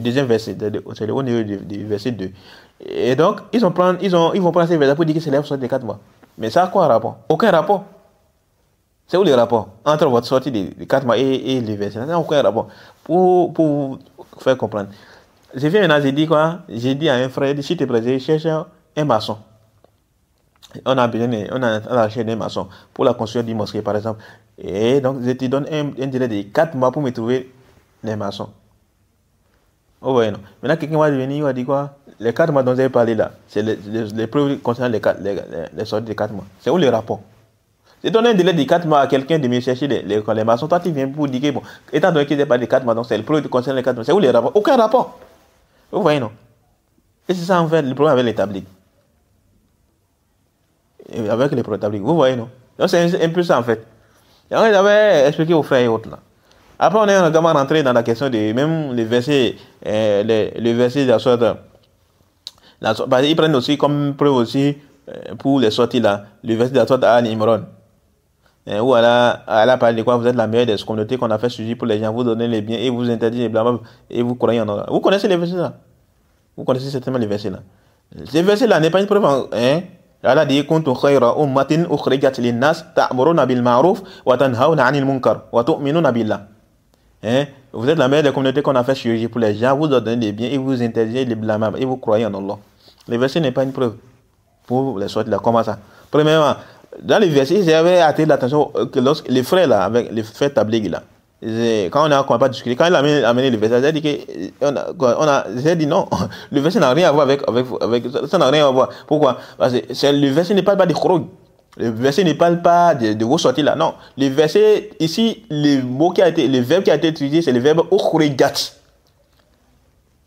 deuxième verset, c'est le haut niveau du verset 2. Et donc, ils vont prendre ces versets pour dire que c'est la sortie de 4 mois. Mais ça a quoi un rapport? Aucun rapport. C'est où le rapport entre votre sortie de 4 mois et les versets? Ça n'a aucun rapport. Pour vous faire comprendre. J'ai fait maintenant, j'ai dit quoi? J'ai dit à un frère, s'il te plaît, cherche un maçon. On a cherché un maçon pour la construction d'une mosquée, par exemple. Et donc, je te donne un délai de 4 mois pour me trouver les maçons. Oh, ouais, non. Maintenant, quelqu'un va venir, il va dire quoi? Les 4 mois dont vous avez parlé là, c'est les preuves concernant les sorties de 4 mois. C'est où le rapport? C'est donner un délai de 4 mois à quelqu'un de me chercher les maçons. Toi, tu viens pour dire que, bon, étant donné qu'il n'y a pas de 4 mois, donc c'est le preuve concernant les 4 mois. C'est où le rapport? Aucun rapport. Vous voyez, non? Et c'est ça, en fait, le problème avec les tabliques. Avec les tabliques. Vous voyez, non? Donc, c'est un peu ça, en fait. Et on avait expliqué aux frères et autres, là. Après, on est également rentré dans la question de même les versets, les versets de la sorte. Ils prennent aussi comme preuve aussi, pour les sorties, là, le verset de la sorte à Imran. Où elle a parlé de quoi? Vous êtes la meilleure des communautés qu'on a fait surgir pour les gens, vous donnez les biens et vous interdisez les blâmes et vous croyez en Allah. Vous connaissez les versets là? Vous connaissez certainement les versets là. Ces versets là n'est pas une preuve, hein? Allah dit kuntum khayra ummatin ukhrijat lin-nas ta'muruna bil ma'ruf wa tanhauna 'anil munkar wa tu'minuna billah. Hein? Vous êtes la meilleure des communautés qu'on a fait surgir pour les gens, vous donnez les biens et vous interdisez les blâmes et vous croyez en Allah. Les versets n'est pas une preuve pour les sorties là. Comment ça? Premièrement, dans les versets, j'avais attiré l'attention que lorsque les frères là, avec les frères Tabligh là, quand on n'a pas discuté, quand il a amené le verset, j'ai dit que j'ai dit non, le verset n'a rien à voir avec ça n'a rien à voir. Pourquoi? Parce que le verset ne parle pas de Khuruj. Le verset ne parle pas de vos sorties là. Non, le verset ici, le verbe qui a été utilisé, c'est le verbe ukhrijat.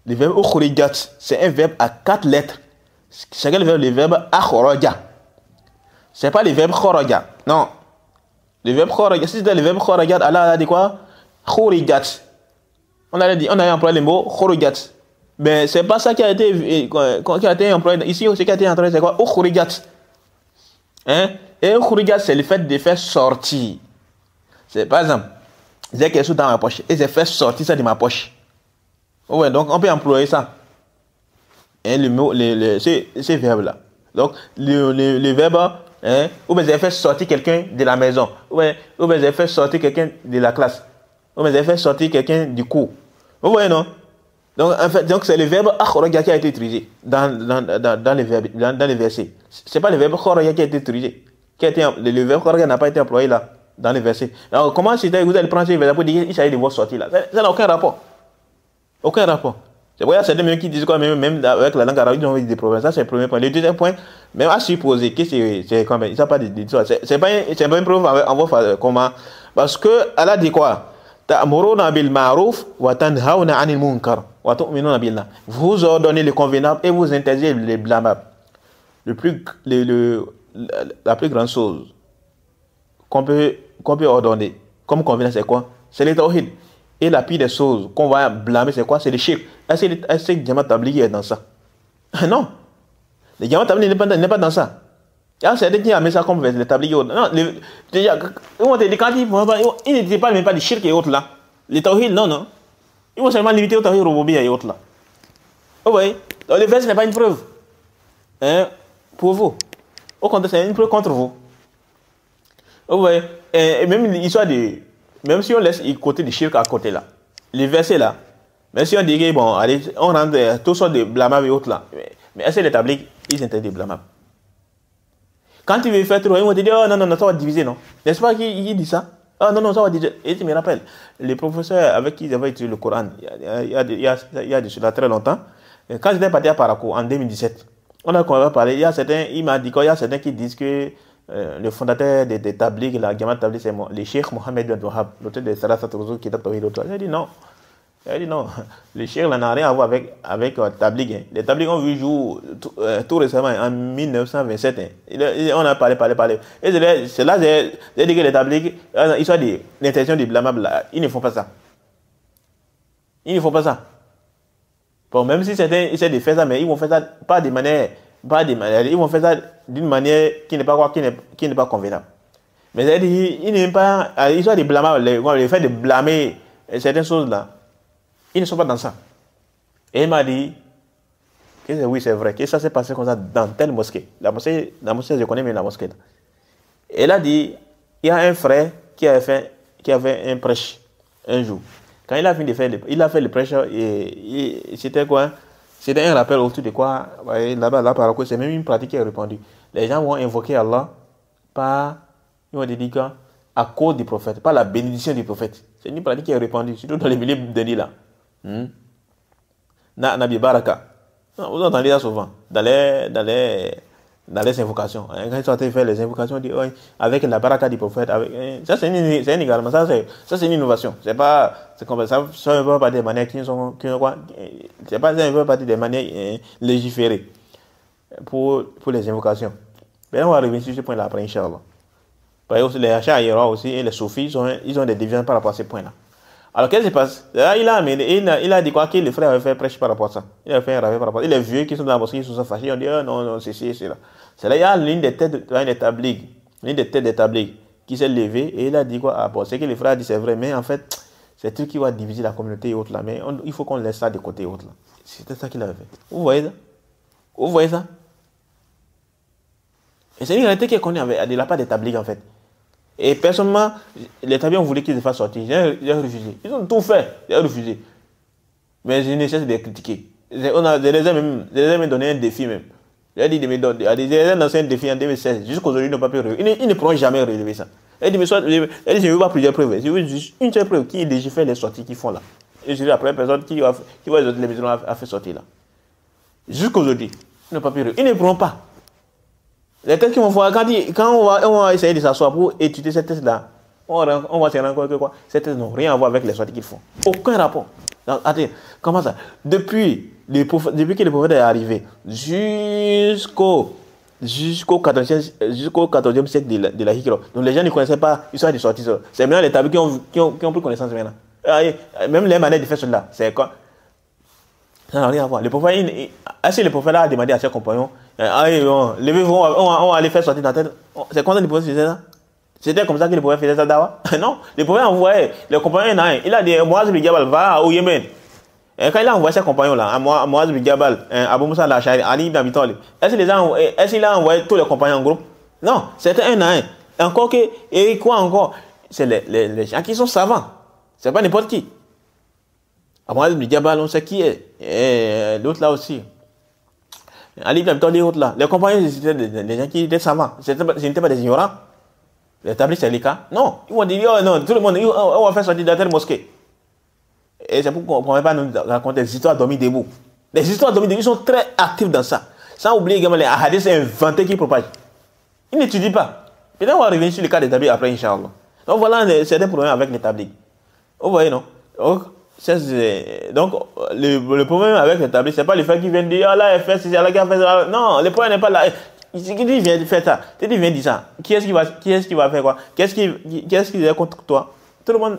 Le verbe ukhrijat, c'est un verbe à 4 lettres. C'est quel verbe? Le verbe akhraja. C'est pas le verbe kharaja. Non. Le verbe kharaja, si c'était le verbe kharaja, Allah a dit quoi? Khurijat. On a employé le mot khurijat. Mais c'est pas ça qui a été employé. Ici, ce qui a été employé, c'est quoi? Ukhrijat. Hein? Et ukhrijat, c'est le fait de faire sortir. C'est par exemple, j'ai quelque chose dans ma poche et j'ai fait sortir ça de ma poche. Ouais, donc on peut employer ça. Et le mot, ces verbes-là. Donc, le verbe, hein, ou bien j'ai fait sortir quelqu'un de la maison. Ou bien j'ai fait sortir quelqu'un de la classe. Ou bien j'ai fait sortir quelqu'un du cours. Vous voyez, non? Donc, en fait, c'est le verbe akhraja qui a été utilisé dans les versets. C'est pas le verbe kharaja qui a été utilisé. Le verbe kharaja n'a pas été employé là, dans les versets. Alors, comment c'était vous allez prendre ce verbe pour dire qu'il s'agit de voir sortir là? Ça n'a aucun rapport. Aucun rapport. C'est pour ça qu'il y a certains qui disent quoi, même avec la langue arabe, ils ont des problèmes. Ça, c'est le premier point. Le deuxième point, même à supposer que c'est comme ça, pas d'histoire. C'est pas une preuve en voie comment. Parce que Allah dit quoi? Ta'muruna bil ma'ruf wa tanhauna 'anil munkar wa tu'minuna billah. Vous ordonnez le convenable et vous interdisez les blâmables. La plus grande chose qu'on peut ordonner comme convenable, c'est quoi? C'est le tawhid. Et la pire des choses qu'on va blâmer, c'est quoi? C'est le shirk. Est-ce que le diamant tablighi est dans ça? Non. Le diamant tablighi n'est pas dans ça. C'est qui a mis ça comme le tablighi. Non, quand il ne dit pas même pas de shirk et autres là. Le tawhid, non. Ils vont seulement limiter au tawhid rububiyya et autres là. Vous voyez? Le verset n'est pas une preuve. Hein? Pour vous. Au contraire, c'est une preuve contre vous. Vous voyez? Et même l'histoire de... Même si on laisse le côté du shirk à côté là, les versets là, même si on dit que bon, allez, on rend toutes sortes de blâmables et autres là, mais est-ce que les tablighi, ils interdisent des blâmables? Quand tu veux faire trop, ils vont te dire, oh non, ça va diviser, non? N'est-ce pas qu'il dit ça? Ah non, ça va diviser. Et tu me rappelles, les professeurs avec qui ils avaient étudié le Coran, il y a de cela très longtemps, quand j'étais parti à Parakou en 2017, on a parlé, il m'a dit qu'il y a certains qui disent que le fondateur des tablighi, la Jamaat tablighi, c'est le Cheikh Mohamed bin Wahab, l'auteur de Salasat Rusul, qui est Tawhid. Il a dit non. Le Cheikh n'a rien à voir avec tablighi. Les tablighi ont vu jour tout récemment, en 1927. On a parlé. Et c'est là que j'ai dit que les tablighi, ils sont l'intention du blâmable, ils ne font pas ça. Bon, même si certains essaient de faire ça, mais ils vont faire ça pas de manière... ils vont faire ça d'une manière qui n'est pas convenable. Mais ils n'aiment pas, ils sont des blâmables, le fait de blâmer certaines choses là, ils ne sont pas dans ça. Et il m'a dit que oui, c'est vrai, que ça s'est passé comme ça dans telle mosquée. La mosquée, je connais bien la mosquée là. Et il a dit, il y a un frère qui avait un prêche un jour. Quand il a fini de faire le prêche, et c'était quoi? C'était un rappel autour de quoi? Là, par contre, c'est même une pratique qui est répandue. Les gens vont invoquer Allah ils vont dire quoi? À cause du prophète, pas la bénédiction du prophète. C'est une pratique qui est répandue, surtout dans les milieux de Nil là. Nabi Baraka. Vous entendez ça souvent dans les invocations. Quand ils sont en train de faire les invocations, on dit avec la baraka du prophète. Ça, c'est un également. Ça, c'est une innovation. C'est comme ça. Ça ne veut pas des manières qui sont. C'est pas ça ne veut pas des manières légiférées pour les invocations. Mais on va revenir sur ce point-là après, Inch'Allah. Parce que les Ash'aïra aussi et les Soufis, ils ont des divisions par rapport à ces points-là. Alors, qu'est-ce qui se passe? Là, il a dit quoi? Que le frère avait fait prêche par rapport à ça. Il a fait un rappel par rapport à ça. Et les vieux qui sont dans la mosquée, ils se sont fâchés. Ils ont dit, non, c'est là. C'est là, il y a l'une des têtes des tablighi qui s'est levée et il a dit quoi? C'est que le frère a dit, c'est vrai, mais en fait, c'est tout qui va diviser la communauté et autres là. Mais il faut qu'on laisse ça de côté et autres là. C'était ça qu'il avait fait. Vous voyez ça? Et c'est une réalité qui est connue de la part des tablighi en fait. Et personnellement, les tablighi ont voulu qu'ils se fassent sortir. J'ai refusé. Ils ont tout fait. J'ai refusé. Mais je ne cesse de les critiquer. Je les ai même donné un défi même. J'ai dit de me donner. J'ai lancé un défi en 2016. Jusqu'aujourd'hui, ils n'ont pas pu relever. Ils ne pourront jamais relever ça. Elle dit, je ne veux pas plusieurs preuves. Je veux juste une seule preuve qui légifère les sorties qu'ils font là. Et je dis, la première personne qui va les maisons a fait sortir là. Jusqu'aujourd'hui, ils n'ont pas pu relever. Ils ne pourront pas. Les tests qui vont voir, quand on va essayer de s'asseoir pour étudier ces tests-là, on va se rendre compte que quoi? Ces tests n'ont rien à voir avec les sorties qu'ils font. Aucun rapport. Attends, comment ça? Depuis que le prophète est arrivé jusqu'au 14e siècle de la Hijra, donc les gens ne connaissaient pas l'histoire des sorties. C'est maintenant les tablighi qui ont pris connaissance maintenant. Même les manières de faire cela, c'est quoi? Ça n'a rien à voir. Le prophète, est-ce que le prophète a demandé à ses compagnons, levez-vous, on va aller faire sortir dans la tête. C'est quand le prophète faisait ça? C'était comme ça que le prophète faisait ça d'abord? Non, le prophète envoyait les compagnons, il a dit, Muaz bin Jabal, va au Yémen. Et quand il a envoyé ses compagnons là, Muaz bin Jabal, Abu Musa al-Ash'ari, Ali ibn Abi Talib, est-ce qu'il a envoyé tous les compagnons en groupe? Non, c'était un à un. Encore que, et quoi encore? C'est les gens qui sont savants. C'est pas n'importe qui. Muaz bin Jabal, on sait qui est. Et l'autre là aussi. Ali ibn Abi Talib, l'autre là. Les compagnons, c'était des gens qui étaient savants. Ce n'étaient pas des ignorants. L'établi, c'est les cas. Non, ils vont dire, oh non, tout le monde, on va faire sortir de la telle mosquée. Et c'est pourquoi on ne peut pas nous raconter des histoires dormies debout. Les histoires dormies debout, ils sont très actifs dans ça. Sans oublier également les hadiths inventés qui propagent. Ils n'étudient pas. Peut-être on va revenir sur le cas d'établi après, Inch'Allah. Donc voilà certains problèmes avec l'établi. Vous voyez, non? Donc, le problème avec l'établi, ce n'est pas le fait qu'ils viennent dire, ah là, elle fait, c'est là qui a fait ça. Non, le problème n'est pas là. Qui vient faire ça? Tu viens dire ça. Qui est-ce qui va faire quoi? Qu'est-ce qui est contre toi? Tout le monde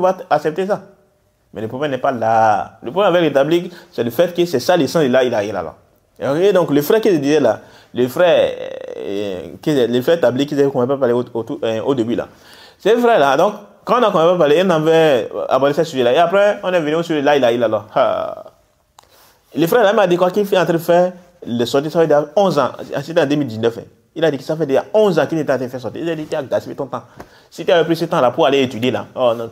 va accepter ça. Mais le problème n'est pas là. Le problème avec l'établi, c'est le fait que c'est ça l'essence de là, il a là. Et donc, le frère qui disait là, le frère établi qui disait qu'on ne va pas parler au début là. C'est le frère là. Donc, quand on a commencé à parler, on avait abordé ce sujet là. Et après, on est venu sur là, il a là. Le frère là m'a dit quoi qu'il fait en train de faire le sortir, ça fait déjà 11 ans. C'était en 2019. Il a dit que ça fait déjà 11 ans qu'il était en train de faire sortir. Il a dit, tu as gaspillé ton temps. Si tu avais pris ce temps là pour aller étudier là, oh non,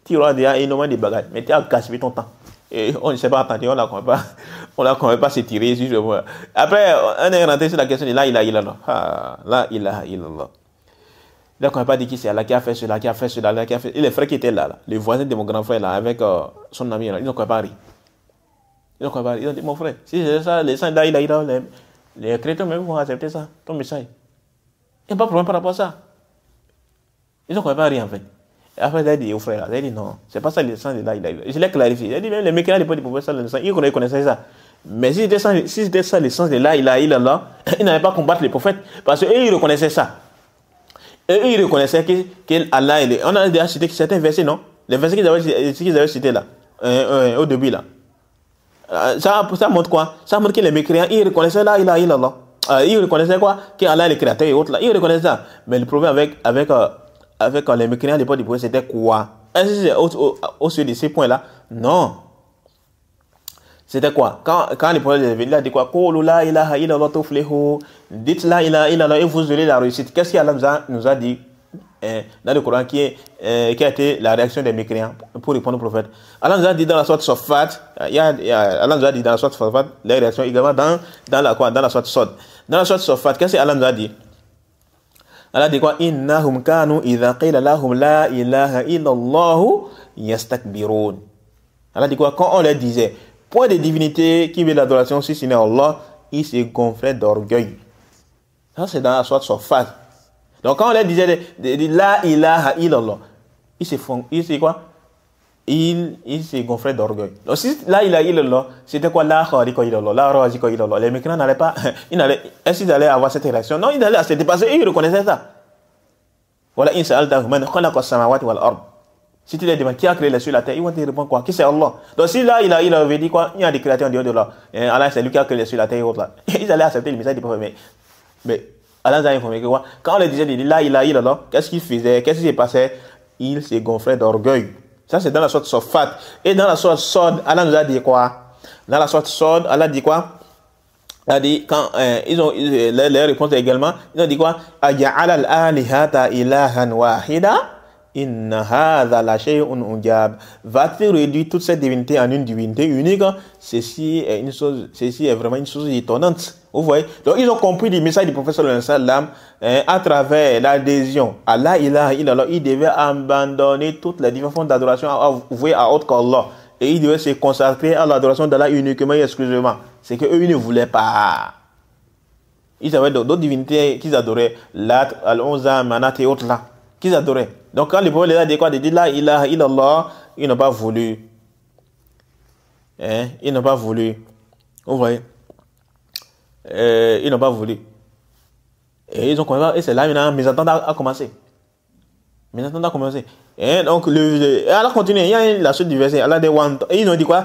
tu auras déjà énormément de bagages. Mais tu as gaspillé ton temps. Et on ne s'est pas attendu, on l'a quand même pas s'étirer. Si après, on est rentré sur la question de là, il a là. Là, il a là. Donc, on n'a pas dit qui c'est Allah qui a fait cela, qui a fait cela, qui a fait. Et les frères qui étaient là, les voisins de mon grand frère là, avec son ami là, ils n'ont pas ri. Ils ont dit, mon frère, si c'est ça, les saints là, les chrétiens même vont accepter ça, ton message. Il n'y a pas de problème par rapport à ça. Ils n'ont pas ri en fait. Et après, il a dit au frère, il a dit non, c'est pas ça le sens de là, je l'ai clarifié. Il a dit même les mécaniques de l'époque du prophète, ils connaissaient ça. Mais si c'était ça le sens de là, ils n'avaient pas combattre les prophètes parce qu'eux, ils reconnaissaient ça. Et eux, ils reconnaissaient qu'Allah, on a déjà cité certains versets, non? Les versets qu'ils avaient cités là, au début là. Ça montre quoi? Ça montre que les mécréants, ils reconnaissaient là, ils reconnaissaient quoi? Qu'Allah est le créateur et autres là. Ils reconnaissaient ça. Mais le problème avec les mécréants à l'époque du prophète, c'était quoi? Est-ce que c'est au sujet de ces points là? Non. C'était quoi? Quand le prophète est venu, il a dit quoi? La ilaha illallah tuflihu. Dites la ilaha illallah et vous aurez la réussite. Qu'est-ce qu'Allah nous a dit dans le Coran qui a été la réaction des mécréants pour répondre au prophète? Allah nous a dit dans la sourate Safat, Allah nous a dit dans la sourate Safat, les réactions également dans la sourate Sod. Dans la sourate Safat, qu'est-ce qu'Allah nous a dit? Allah dit quoi? Innahum kanu idha qila lahum la ilaha illallah yastakbirun. Allah dit quoi? Quand on leur disait point de divinité qui veut l'adoration si ce n'est Allah, ils se gonflaient d'orgueil. Ça c'est dans la sourate Safat. Donc quand on leur disait la ilaha illallah, ils se gonflaient d'orgueil. Donc si la ilaha illallah, c'était quoi? La khariqa illallah, la razika illallah. Les mécréants n'allaient pas, est-ce qu'ils allaient avoir cette réaction? Non, ils allaient accepter parce qu'ils reconnaissaient ça. Voilà, in sa'altahum man khalaqa as-samawati wal ard. Si tu les demandes qui a créé les cieux et la terre, ils vont te répondre quoi? Qui c'est Allah? Donc si là, il avait dit quoi? Il y a des créateurs en dehors de là. Allah, c'est lui qui a créé les cieux et la terre et autres là. Ils allaient accepter le message du prophète. Mais Allah a informé que quoi? Quand on les disait là, qu'est-ce qu'il faisait? Qu'est-ce qui s'est passé? Il s'est gonflé d'orgueil. Ça, c'est dans la sourate Safat. Et dans la sourate Sod, Allah nous a dit quoi? Dans la sourate Sod, Allah dit quoi? Il a dit, quand ils ont les réponses également, ils ont dit quoi? Aja'ala al-alihata ilahan wahida. Inna hadha la shay'un ujab. Va-t-il réduire toute cette divinité en une divinité unique? Ceci est vraiment une chose étonnante. Vous voyez? Donc ils ont compris le message du prophète sallallahu alayhi wa sallam à travers l'adhésion à la ilaha illallah. Ils devaient abandonner toutes les différentes formes d'adoration vouées à autre qu'Allah. Et ils devaient se consacrer à l'adoration d'Allah uniquement et exclusivement. C'est qu'eux, ils ne voulaient pas. Ils avaient d'autres divinités qu'ils adoraient. Lat, Al-Uzza, Manat et autres là. Qu'ils adoraient. Donc quand les prophètes les a dit quoi? De dire la ilaha illallah, ils n'ont pas voulu. Ils n'ont pas voulu. Vous voyez? Ils n'ont pas voulu. Et ils ont commencé. Et c'est là maintenant, mes attentes a commencé. Mes attentes a commencé. Et donc, Allah continue, il y a la suite du verset. Allah dit, ils ont dit quoi?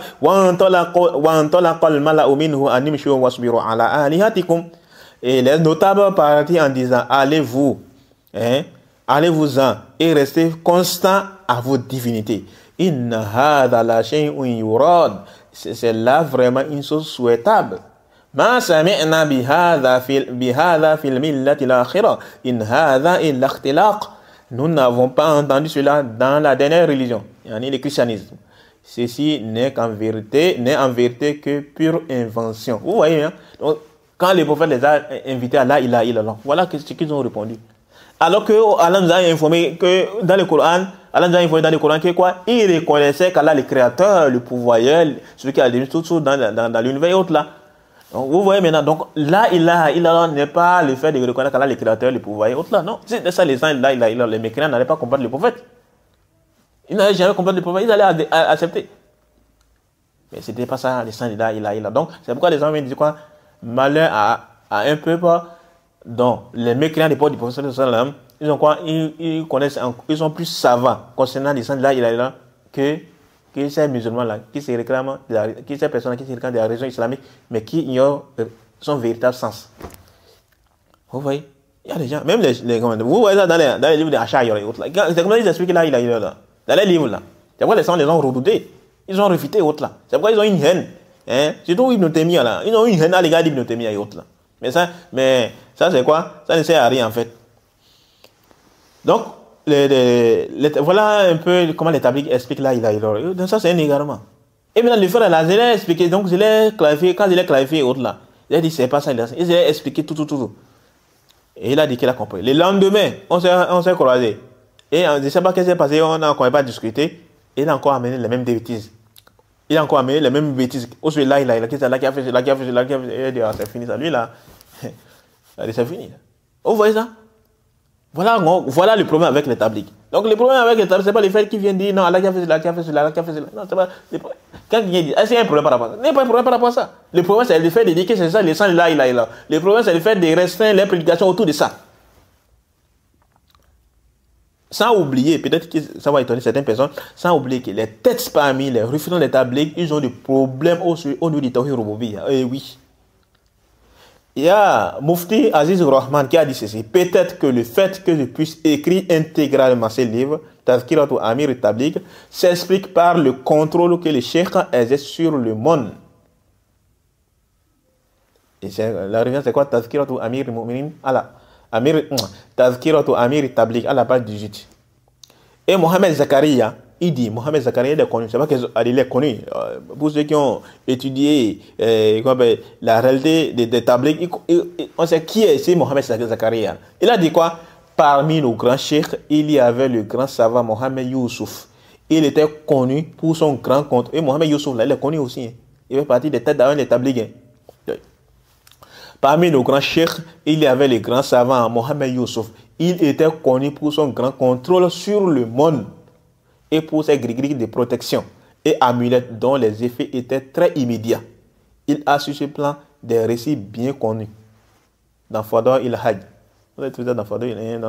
Et les notables partis en disant, allez-vous, hein, allez-vous-en et restez constant à vos divinités. C'est là vraiment une chose souhaitable. ما سمعنا بهذا في الملة الآخرة إن هذا إلا اختلاق. Nous n'avons pas entendu cela dans la dernière religion, yani le christianisme. Ceci n'est en vérité que pure invention. Vous voyez, hein? Donc, quand les prophètes les a invités à la ilaha illallah, voilà ce qu'ils ont répondu. Alors que Allah nous a informé que dans le Coran, que quoi? Il reconnaissait qu'Allah le créateur, le pourvoyeur, celui qui a donné tout dans l'univers et autres là. Donc, vous voyez maintenant, donc la ilaha illallah n'est pas le fait de reconnaître qu'Allah le créateur, le pourvoyeur et autres là. Non, c'est ça les gens, la ilaha illallah, les mécréants n'allaient pas combattre le prophète. Ils n'allaient jamais combattre le prophète, ils allaient accepter. Mais c'était pas ça, les gens de la ilaha illallah. Donc, c'est pourquoi les gens disent quoi? Malheur à un peuple dont les mécréants des portes du prophète sallam, ils ont quoi? Ils connaissent, ils sont plus savants concernant les gens de la ilaha illallah que ces musulmans-là, qui se réclament, ces personnes qui se réclament de la religion islamique, mais qui ignorent son véritable sens. Vous voyez? Il y a des gens, même vous voyez ça dans les livres d'Achayur et autres. C'est comme ça qu'ils expliquent là, dans les livres là. C'est pourquoi les gens ont redouté. Ils ont réfuté et autres là. C'est pourquoi ils ont une haine. Hein? Surtout Ibn Taymiyyah là. Ils ont une haine à l'égard d'Ibn Taymiyyah et autres là. Mais ça c'est quoi? Ça ne sert à rien en fait. Donc, voilà un peu comment les tabliques expliquent là, donc ça c'est un égarement. Et maintenant le frère là, je l'ai expliqué, donc je l'ai clarifié, quand je l'ai clarifié et autres là, il a dit c'est pas ça, il a expliqué tout. Et il a dit qu'il a compris. Le lendemain, on s'est croisés. Et je ne sais pas ce qui s'est passé, on n'a encore pas discuté. Et il a encore amené les mêmes bêtises. Il a encore amené les mêmes bêtises. Au celui là, il a fait, il a dit, c'est fini ça. Lui là, c'est fini. Vous voyez ça? Voilà le problème avec les tabliques. Donc le problème avec les tabliques, c'est pas les faits qui viennent dire non, Allah qui a fait cela, Non, c'est pas. Quand il dit, est-ce qu'il y a un problème par rapport à ça? Il n'y a pas un problème par rapport à ça. Le problème, c'est le fait de dire que c'est ça, les sangs là. Le problème, c'est le fait de restreindre les prédications autour de ça. Sans oublier, peut-être que ça va étonner certaines personnes, sans oublier que les textes parmi les référents des tabliques, ils ont des problèmes au niveau du Tawhid Rububiyya. Eh oui. Il y a Mufti Aziz Rahman qui a dit ceci. Peut-être que le fait que je puisse écrire intégralement ces livres, Tazkiratu Amir et Tabliq, s'explique par le contrôle que les cheikhs exercent sur le monde. Et la référence c'est quoi? Tazkiratu Amir al-Mu'minin Tazkiratu Amir et Tabliq à la page 18. Et Mohamed Zakaria, il dit, Mohamed Zakaria il est connu, c'est pas qu'il est connu. Pour ceux qui ont étudié la réalité des tabliques, on sait qui est Mohamed Zakaria. Il a dit quoi? Parmi nos grands cheikhs, il y avait le grand savant Mohamed Youssouf. Il était connu pour son grand compte. Et Mohamed Youssouf, là, il est connu aussi. Hein. Il fait partie des têtes d'avant des tabliques. Hein. Parmi nos grands cheikhs, il y avait le grand savant Mohamed Youssouf. Il était connu pour son grand contrôle sur le monde et pour ses gris-gris de protection et amulettes dont les effets étaient très immédiats. Il a sur ce plan des récits bien connus. Dans Fadwa il-Hajj. Vous avez trouvé ça dans Fadwa il-Hajj.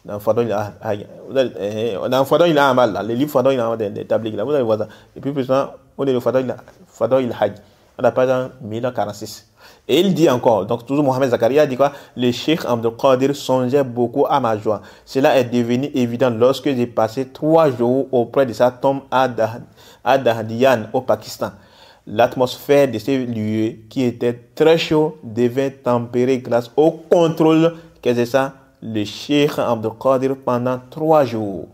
Dans Fadwa il-Amal, les livres Fadwa il-Amal des tabliques, là, vous allez voir ça. Et puis plus souvent, on est le Fadwa il-Hajj. On a pas dans 1046. Et il dit encore, donc toujours Mohamed Zakaria dit quoi? Le Cheikh Abdul Qadir songeait beaucoup à ma joie. Cela est devenu évident lorsque j'ai passé 3 jours auprès de sa tombe à Dahdiyan au Pakistan. L'atmosphère de ces lieux qui était très chaud devint tempérée grâce au contrôle qu'exerça le Cheikh Abdul Qadir pendant 3 jours.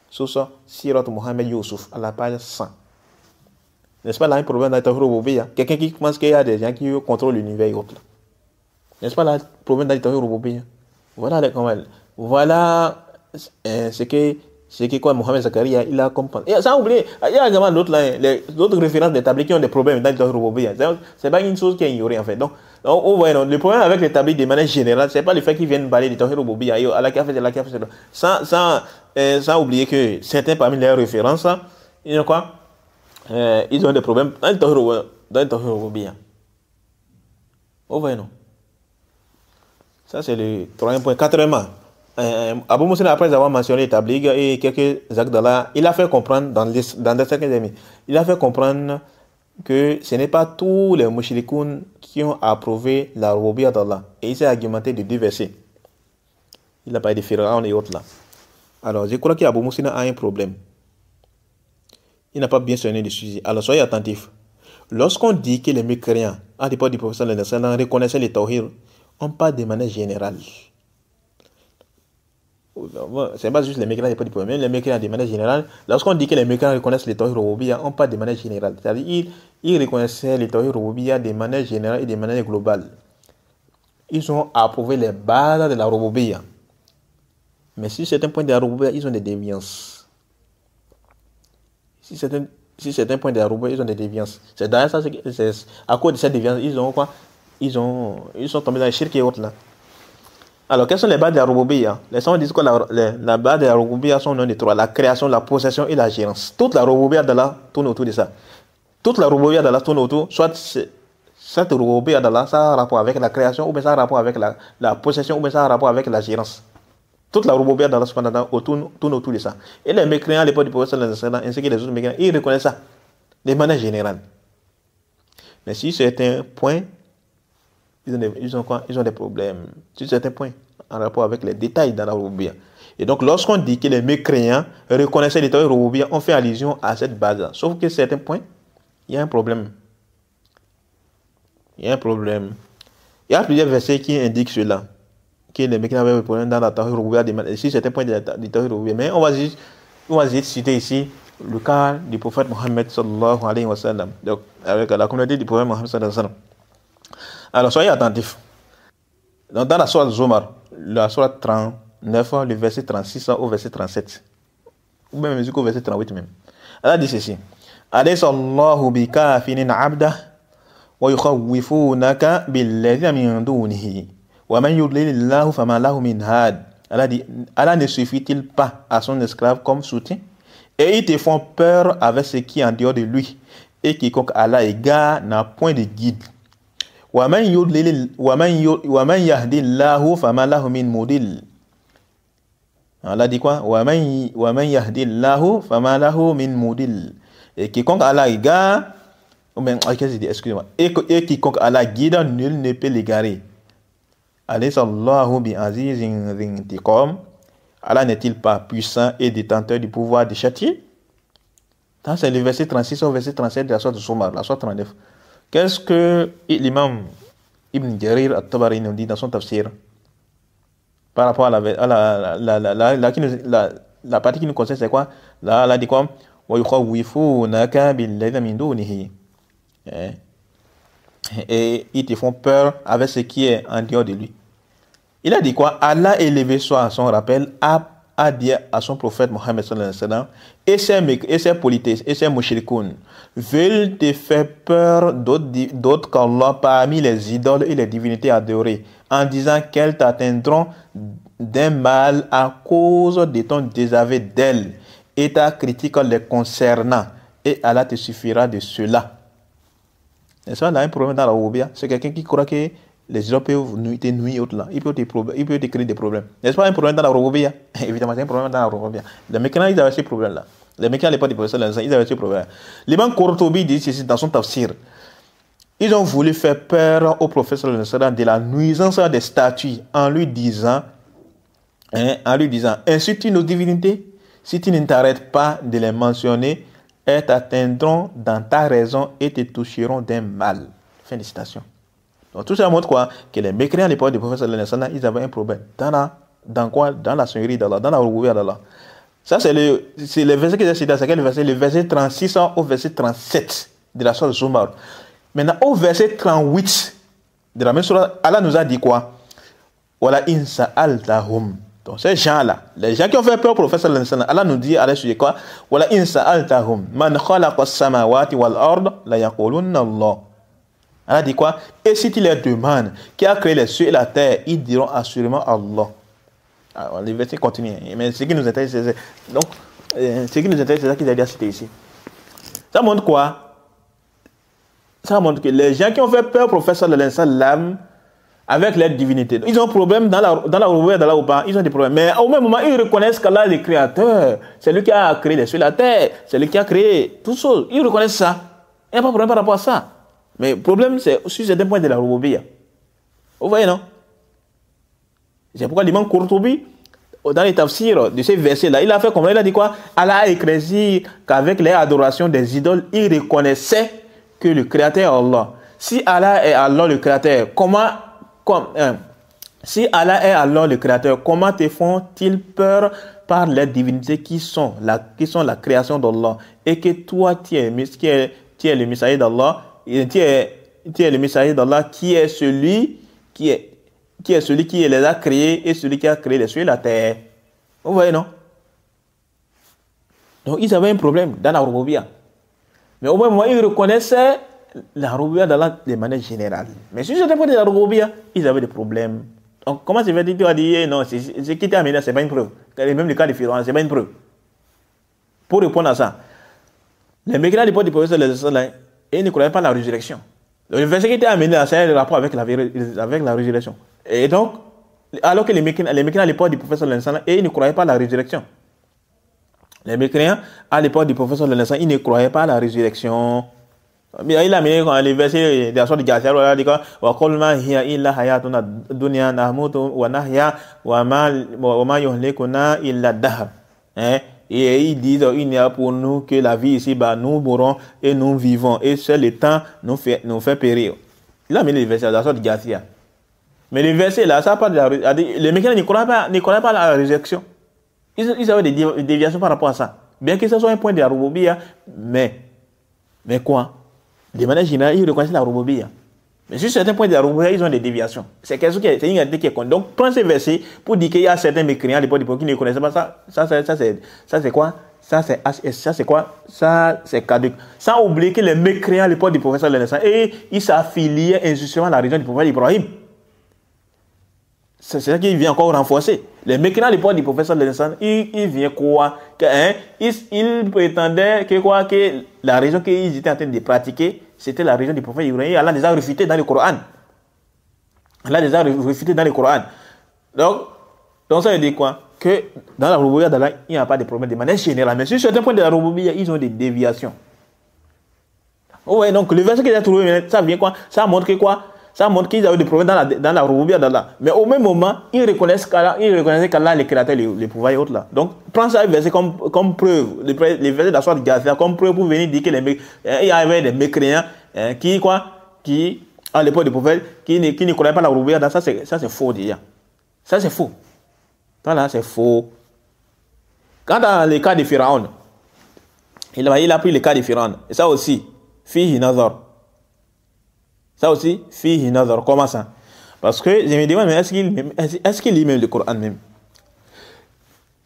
Sur ça, Sirat Mohamed Youssouf à la page 100. N'est-ce pas là un problème dans le Tawhid Rububiyya? Quelqu'un qui pense qu'il y a des gens qui contrôlent l'univers et autres. N'est-ce pas là un problème dans le Tawhid Rububiyya? Voilà ce que quoi Mohamed Zakaria il a compris. Et sans oublier, il y a également d'autres références d'établis qui ont des problèmes dans le Tawhid Rububiyya. C'est pas une chose qui est ignorée en fait. Donc le problème avec l'établi de manière générale, c'est pas le fait qu'ils viennent parler de Tawhid Rububiyya. Sans oublier que certains parmi les références, ils ont quoi? Ils ont des problèmes dans le Tawhid Rububiyya. Vous voyez non? Ça c'est le troisième point. Quatrièmement, Abu Moussa, après avoir mentionné les tabligs et quelques actes d'Allah, il a fait comprendre dans certains amis, il a fait comprendre que ce n'est pas tous les mouchrikoun qui ont approuvé la rububiyya d'Allah. Et il s'est argumenté de deux versets. Il a parlé de Pharaon et autres là. Alors, je crois qu'Abu Moussa a un problème. Il n'a pas bien sonné le sujet. Alors, soyez attentifs. Lorsqu'on dit que les mécréants, à l'époque du professeur reconnaissaient les tawhid, on parle de manière générale. C'est pas juste les mécréants, pas de problème. Même les mécréants de manière générale, lorsqu'on dit que les mécréants reconnaissent les tawhid rububiyya, on parle de manière générale. C'est-à-dire ils reconnaissaient les tawhid rububiyya de manière générale et de manière globale. Ils ont approuvé les bases de la rububiyya. Mais sur certains points de la rububiyya, ils ont des déviances. Si certains points de la rububiyya, ils ont des déviances. C'est d'ailleurs ça, c'est à cause de cette déviance, ils ont quoi? Ils sont tombés dans les shirk et autres là. Alors, quelles sont les bases de la rububiyya? Les gens disent que la base de la rububiyya sont non de trois: la création, la possession et la gérance. Toute la rububiyya d'Allah tourne autour de ça. Toute la rububiyya d'Allah tourne autour, soit cette rububiyya d'Allah, ça a un rapport avec la création, ou bien ça a un rapport avec la possession, ou bien ça a un rapport avec la gérance. Toute la rububiyya d'Allah tourne autour de ça. Et les mécréants à l'époque du prophète ainsi que les autres mécréants, ils reconnaissent ça de manière générale. Mais si certains points, ils ont des problèmes sur certains points en rapport avec les détails dans la rububiyya. Et donc, lorsqu'on dit que les mécréants reconnaissaient les tawhid rububiyya, on fait allusion à cette base-là. Sauf que certains points, il y a un problème. Il y a plusieurs versets qui indiquent cela, que les mécréants avaient un problème dans la tawhid rububiyya, sur certains points de tawhid rububiyya. Mais on va juste citer ici le cas du prophète Mohammed sallallahu alayhi wa sallam, donc avec la communauté du prophète Mohammed sallallahu alayhi wa sallam. Alors, soyez attentifs. Donc, dans la sourate Zumar, la sourate 39, le verset 36 au verset 37, ou même jusqu'au verset 38 même, Allah dit ceci: Alaysa Allahu bikafin abdah wa yukhawwifunaka billadhina min dunihi wa man yudlilillahu fama lahu min had. Allah dit: Allah ne suffit-il pas à son esclave comme soutien, et ils te font peur avec ce qui est en dehors de lui, et quiconque Allah égare n'a point de guide. وَمَنْ يَهْدِ اللَّهُ فَمَا لَهُ مِنْ مُضِلٍّ. Allah dit quoi? وَمَنْ يَهْدِ اللَّهُ فَمَا لَهُ مِنْ مُضِلٍّ. Et quiconque Allah égare, excusez-moi, et quiconque Allah guide, nul ne peut l'égarer. Alaysa Allahu bi'azizin dhi intiqam. Allah n'est-il pas puissant et détenteur du pouvoir de châtier? C'est le verset 36 au verset 37 de la sourate Zumar, la sourate 39. Qu'est-ce que l'imam Ibn Jarir al-Tabari nous dit dans son tafsir par rapport à la partie qui nous concerne? C'est quoi? Là, elle dit quoi? Et ils te font peur avec ce qui est en dehors de lui. Il a dit quoi? Allah élevé soit à son rappel, a dit à son prophète Mohammed sallallahu alayhi wa sallam, et ses polythéistes et ses mouchrikoun veulent te faire peur d'autres qu'Allah parmi les idoles et les divinités adorées, en disant qu'elles t'atteindront d'un mal à cause de ton désaveu d'elles et ta critique les concernant, et Allah te suffira de cela. Et ça, là, un problème dans la rububiyya, c'est quelqu'un qui croit que les idoles peuvent te nuire au-delà. Il peut te créer des problèmes. N'est-ce pas un problème dans la rububiyya? Évidemment, c'est un problème dans la rububiyya. Les mécréants, ils avaient ce problème-là. Les mécréants, à l'époque du prophète, ils avaient ce problème. L'imam Qurtubi dit ceci dans son tafsir: ils ont voulu faire peur au prophète de la nuisance des statues en lui disant, insulte nos divinités, si tu ne t'arrêtes pas de les mentionner, elles t'atteindront dans ta raison et te toucheront d'un mal. Fin de citation. Donc tout ça montre quoi? Que les mécréants à l'époque du prophète ils avaient un problème. Dans quoi? Dans la sonnerie d'Allah, dans la rububiyya d'Allah. Ça c'est le verset que j'ai cité, c'est quel verset? Le verset 36 au verset 37 de la sourate Zumar. Maintenant au verset 38 de la même sourate, Allah nous a dit quoi? Wala in sa'altahum. Donc ces gens-là, les gens qui ont fait peur au prophète Allah nous dit à la suite quoi? Wala in sa'altahum man khalaqa as-samawati wal ard la yaqulunna Allah. Allah dit quoi? Et si tu leur demandes qui a créé les cieux et la terre, ils diront assurément Allah. Alors, les versets continuent. Mais ce qui nous intéresse, c'est ça qu'il a dit à citer ici. Ça montre quoi? Ça montre que les gens qui ont fait peur au prophète sallallahu alayhi wa sallam, avec leur divinité. Ils ont un problème dans la rububiyya d'Allah ou pas? Ils ont des problèmes. Mais au même moment, ils reconnaissent qu'Allah est le créateur. C'est lui qui a créé les cieux et la terre. C'est lui qui a créé toutes choses. Ils reconnaissent ça. Il n'y a pas de problème par rapport à ça. Mais le problème, c'est sur certains points de la rububiyya. Vous voyez, non? C'est pourquoi l'imam Qurtubi, dans les tafsirs de ces versets-là, il a fait comprendre, il a dit quoi? Allah a écrit qu'avec l'adoration des idoles, il reconnaissait que le créateur est Allah. Si Allah est Allah le créateur, si Allah est Allah le créateur, comment te font-ils peur par les divinités qui sont la création d'Allah, et que toi tu es le messager d'Allah, tu es le messager d'Allah qui est celui qui les a créés et celui qui a créé les cieux et la terre. Vous voyez, non? Donc ils avaient un problème dans la rububiyya. Mais au même moment, ils reconnaissaient la rububiyya d'Allah de manière générale. Mais si c'était pas de la rububiyya, ils avaient des problèmes. Donc comment c'est fait que tu as dit non, ce qui t'a amené, c'est pas une preuve. Même le cas de Pharaon, c'est pas une preuve. Pour répondre à ça, les mécréants du du prophète ils ne croyaient pas à la résurrection. Le verset qui t'a amené à ça a un rapport avec la résurrection. Et donc, alors que les mécréants à l'époque du prophète ils ne croyaient pas à la résurrection. Les mécréants à l'époque du prophète ils ne croyaient pas à la résurrection. Il a amené les versets de la sorte de Gathia, il a dit quoi? Wa qul ma hiya illa hayatuna dunya namutu wa nahya wa ma yuhlikuna illa dahr. Et ils disent, il n'y a pour nous que la vie ici, nous mourons et nous vivons. Et seul le temps nous fait périr. Il a mis les versets de la sorte de Gathia. Mais les versets là, ça parle de la... Les mécaniques ne croient pas à la résurrection. Ils avaient des déviations par rapport à ça. Bien que ce soit un point de la rububiyya, mais quoi? De manière générale, ils reconnaissent la rububiyya. Mais sur certains points de la rububiyya, ils ont des déviations. C'est une réalité qui est compte. Donc, prends ces versets pour dire qu'il y a certains mécréants à l'époque qui ne connaissaient pas ça. Ça c'est quoi? Ça c'est quoi? Ça c'est caduc. Sans oublier que les mécréants à l'époque du prophète et ils s'affiliaient injustement à la religion du prophète Ibrahim. C'est ça qui vient encore renforcer. Les mécréants à l'époque du prophète ils viennent quoi? Ils prétendaient que la religion qu'ils étaient en train de pratiquer, c'était la religion du prophète Ibrahim. Allah les a refutés dans le Coran. Donc ça veut dire quoi? Que dans la rububiyya d'Allah, il n'y a pas de problème de manière générale. Mais sur certains points de la rububiyya, ils ont des déviations. Ouais, donc le verset qu'ils ont trouvé, ça vient quoi? Ça montre que quoi? Ça montre qu'ils avaient des problèmes dans la rububiyya d'Allah. Mais au même moment, ils reconnaissent qu'Allah est le créateur, le pouvoir et autres là. Donc, prends ça verset comme preuve, les versets de la sorte de Gathia, comme preuve pour venir dire qu'il y avait des mécréants qui, à l'époque du prophète, qui ne croyaient pas la rububiyya d'Allah. Ça, c'est faux déjà. Ça, c'est faux. Voilà, c'est faux. Quand dans le cas de Pharaon, il a pris le cas de Pharaon. Et ça aussi, fihi nazar. Ça aussi, fihi nazar. Comment ça? Parce que je me demande, mais est-ce qu'il lit même le Coran même?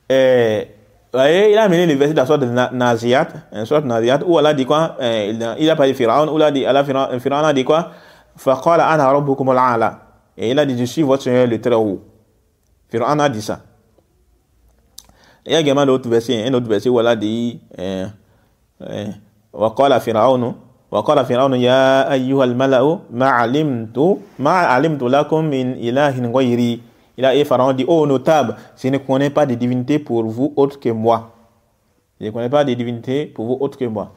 Il a amené le verset de la sorte de Naziat, où Allah dit quoi? Il a parlé de Pharaon, où Pharaon a dit quoi? Faqala ana rabbukum al-a'la. Et il a dit, je suis votre Seigneur le très haut. Pharaon a dit ça. Il y a également un autre verset où Allah dit, waqala Pharaon ya ayyuhal mala'u ma alimtu lakum min ilahin ghayri. Et Pharaon dit, oh notable, je ne connais pas de divinité pour vous autre que moi. Je ne connais pas de divinité pour vous autre que moi.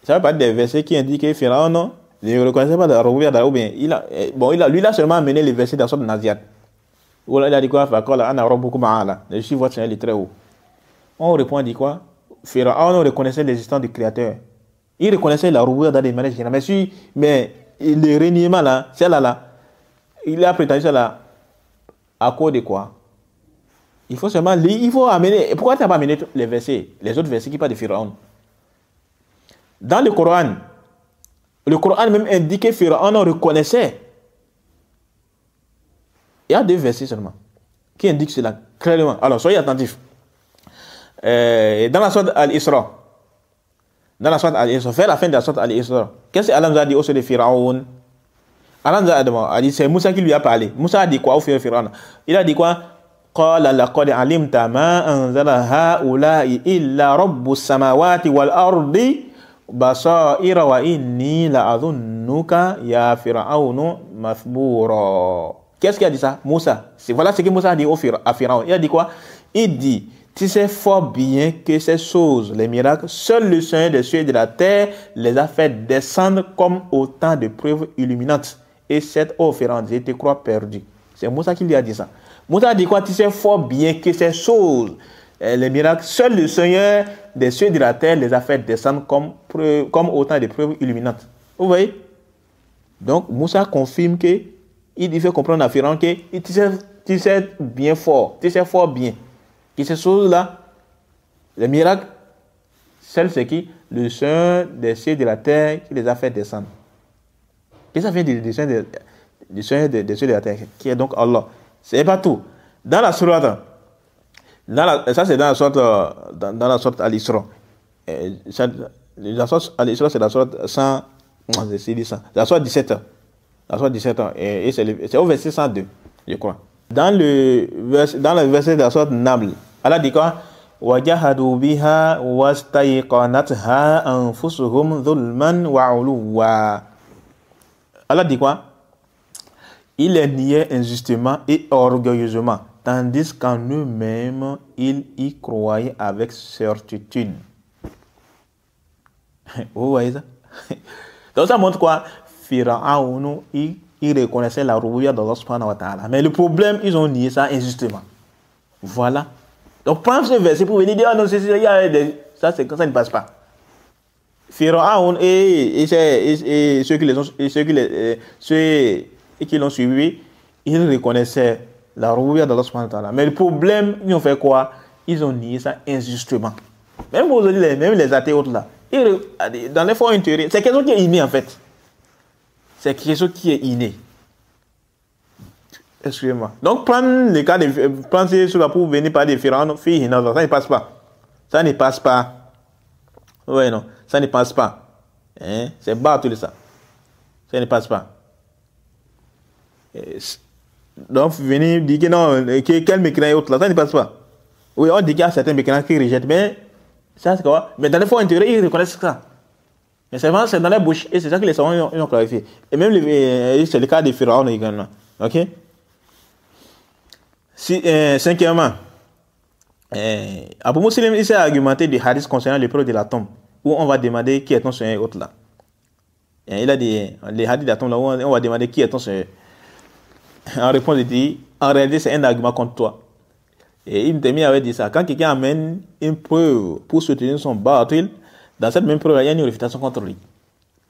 Ça veut pas des versets qui indiquent que Pharaon ne reconnaissait pas de la rububiyya d'Allah, ou bien lui il a seulement amené les versets dans la sorte de Naziat. Où il a dit quoi? Faqala ana rabbukum a'la. Je suis votre Seigneur le très haut. On répond, dit quoi? Pharaon reconnaissait l'existence du Créateur. Il reconnaissait la rububiyya dans des manières générales. Mais le reniement là, celle-là, il a prétendu cela à cause de quoi? Il faut seulement lire, il faut amener. Pourquoi tu n'as pas amené les versets, les autres versets qui parlent de Pharaon? Dans le Coran même indique que Pharaon reconnaissait. Il y a deux versets seulement qui indiquent cela clairement. Alors, soyez attentifs. Dans la sourate Al-Isra, vers la fin de la sourate Al-Isra, qu'est-ce que Allah nous a dit au sujet de Pharaon? Allah nous a dit, c'est Moussa qui lui a parlé. Moussa a dit quoi au Pharaon? Il a dit quoi? Qala laqad alimta ma anzala haula'i illa rabbus samawati wal ardi basaira wa inni la adhunnuka ya fir'aunu mathbura. Qu'est-ce qu'il a dit ça? Moussa. Voilà ce que Moussa a dit à Pharaon. Il a dit quoi? Il dit, tu sais fort bien que ces choses, les miracles, seul le Seigneur des cieux et de la terre les a fait descendre comme autant de preuves illuminantes. Et cette Pharaon, je te crois perdu. C'est Moussa qui lui a dit ça. Moussa a dit quoi? Tu sais fort bien que ces choses, les miracles, seul le Seigneur des cieux et de la terre les a fait descendre comme autant de preuves illuminantes. Vous voyez? Donc Moussa confirme que il fait comprendre à Pharaon que tu sais bien fort, tu sais fort bien que ces choses-là, les miracles, celles c'est qui? Le Seigneur des cieux et de la terre qui les a fait descendre. Et ça vient du Seigneur des cieux et de la terre, qui est donc Allah. C'est pas tout. Dans la sourate, ça c'est dans la sourate Al-Isra. La sourate Al-Isra c'est la sourate 100, la sourate 17. La sourate 17 et c'est au verset 102, je crois. Dans le verset de la sourate Naml, Allah dit quoi? وَجَحَدُوا بِهَا وَاسْتَيْقَنَتْهَا أَنفُسُهُمْ ظُلْمًا وَعُلُوًّا. Allah dit quoi? Ils les niaient injustement et orgueilleusement, tandis qu'en eux-mêmes, ils y croyaient avec certitude. Vous voyez ça? Donc ça montre quoi? Pharaon, il reconnaissait la rouya d'Allah subhanahu wa ta'ala. Mais le problème, ils ont nié ça injustement. Voilà. Donc prends ce verset pour venir dire, ah non, ça ne passe pas. Pharaon et ceux qui l'ont suivi, ils reconnaissaient la rouya d'Allah subhanahu wa ta'ala. Mais le problème, ils ont fait quoi? Ils ont nié ça injustement. Même aujourd'hui, même les athées autres là, dans les formes intérieures, c'est quelque chose qui est inné en fait. C'est quelque chose qui est inné. Excusez-moi. Donc, prendre le cas de penser sur la pour venir par des Pharaons, ça ne passe pas. Ça ne passe pas. Oui, non. Ça ne passe pas. Hein? C'est bas tout ça. Ça ne passe pas. Donc, venir dire que non, quel mécréant autre là, ça ne passe pas. Oui, on dit qu'il y a certains mécréants qui rejettent, mais ça c'est quoi? Mais dans les fonds intérieurs, ils reconnaissent ça. Mais c'est vraiment, c'est dans la bouche. Et c'est ça que les savants ont clarifié. Et même, c'est le cas des Pharaons également. Ok? Cinquièmement, Abu Muslim, il s'est argumenté des hadiths concernant l'épreuve de la tombe, où on va demander qui est ton Seigneur et autres là. Et il a dit, les hadiths de la tombe là, où on va demander qui est ton Seigneur. En réponse, il dit, en réalité, c'est un argument contre toi. Et Ibn Taymiyyah avait dit ça. Quand quelqu'un amène une preuve pour soutenir son bâtil, dans cette même preuve, il y a une réfutation contre lui.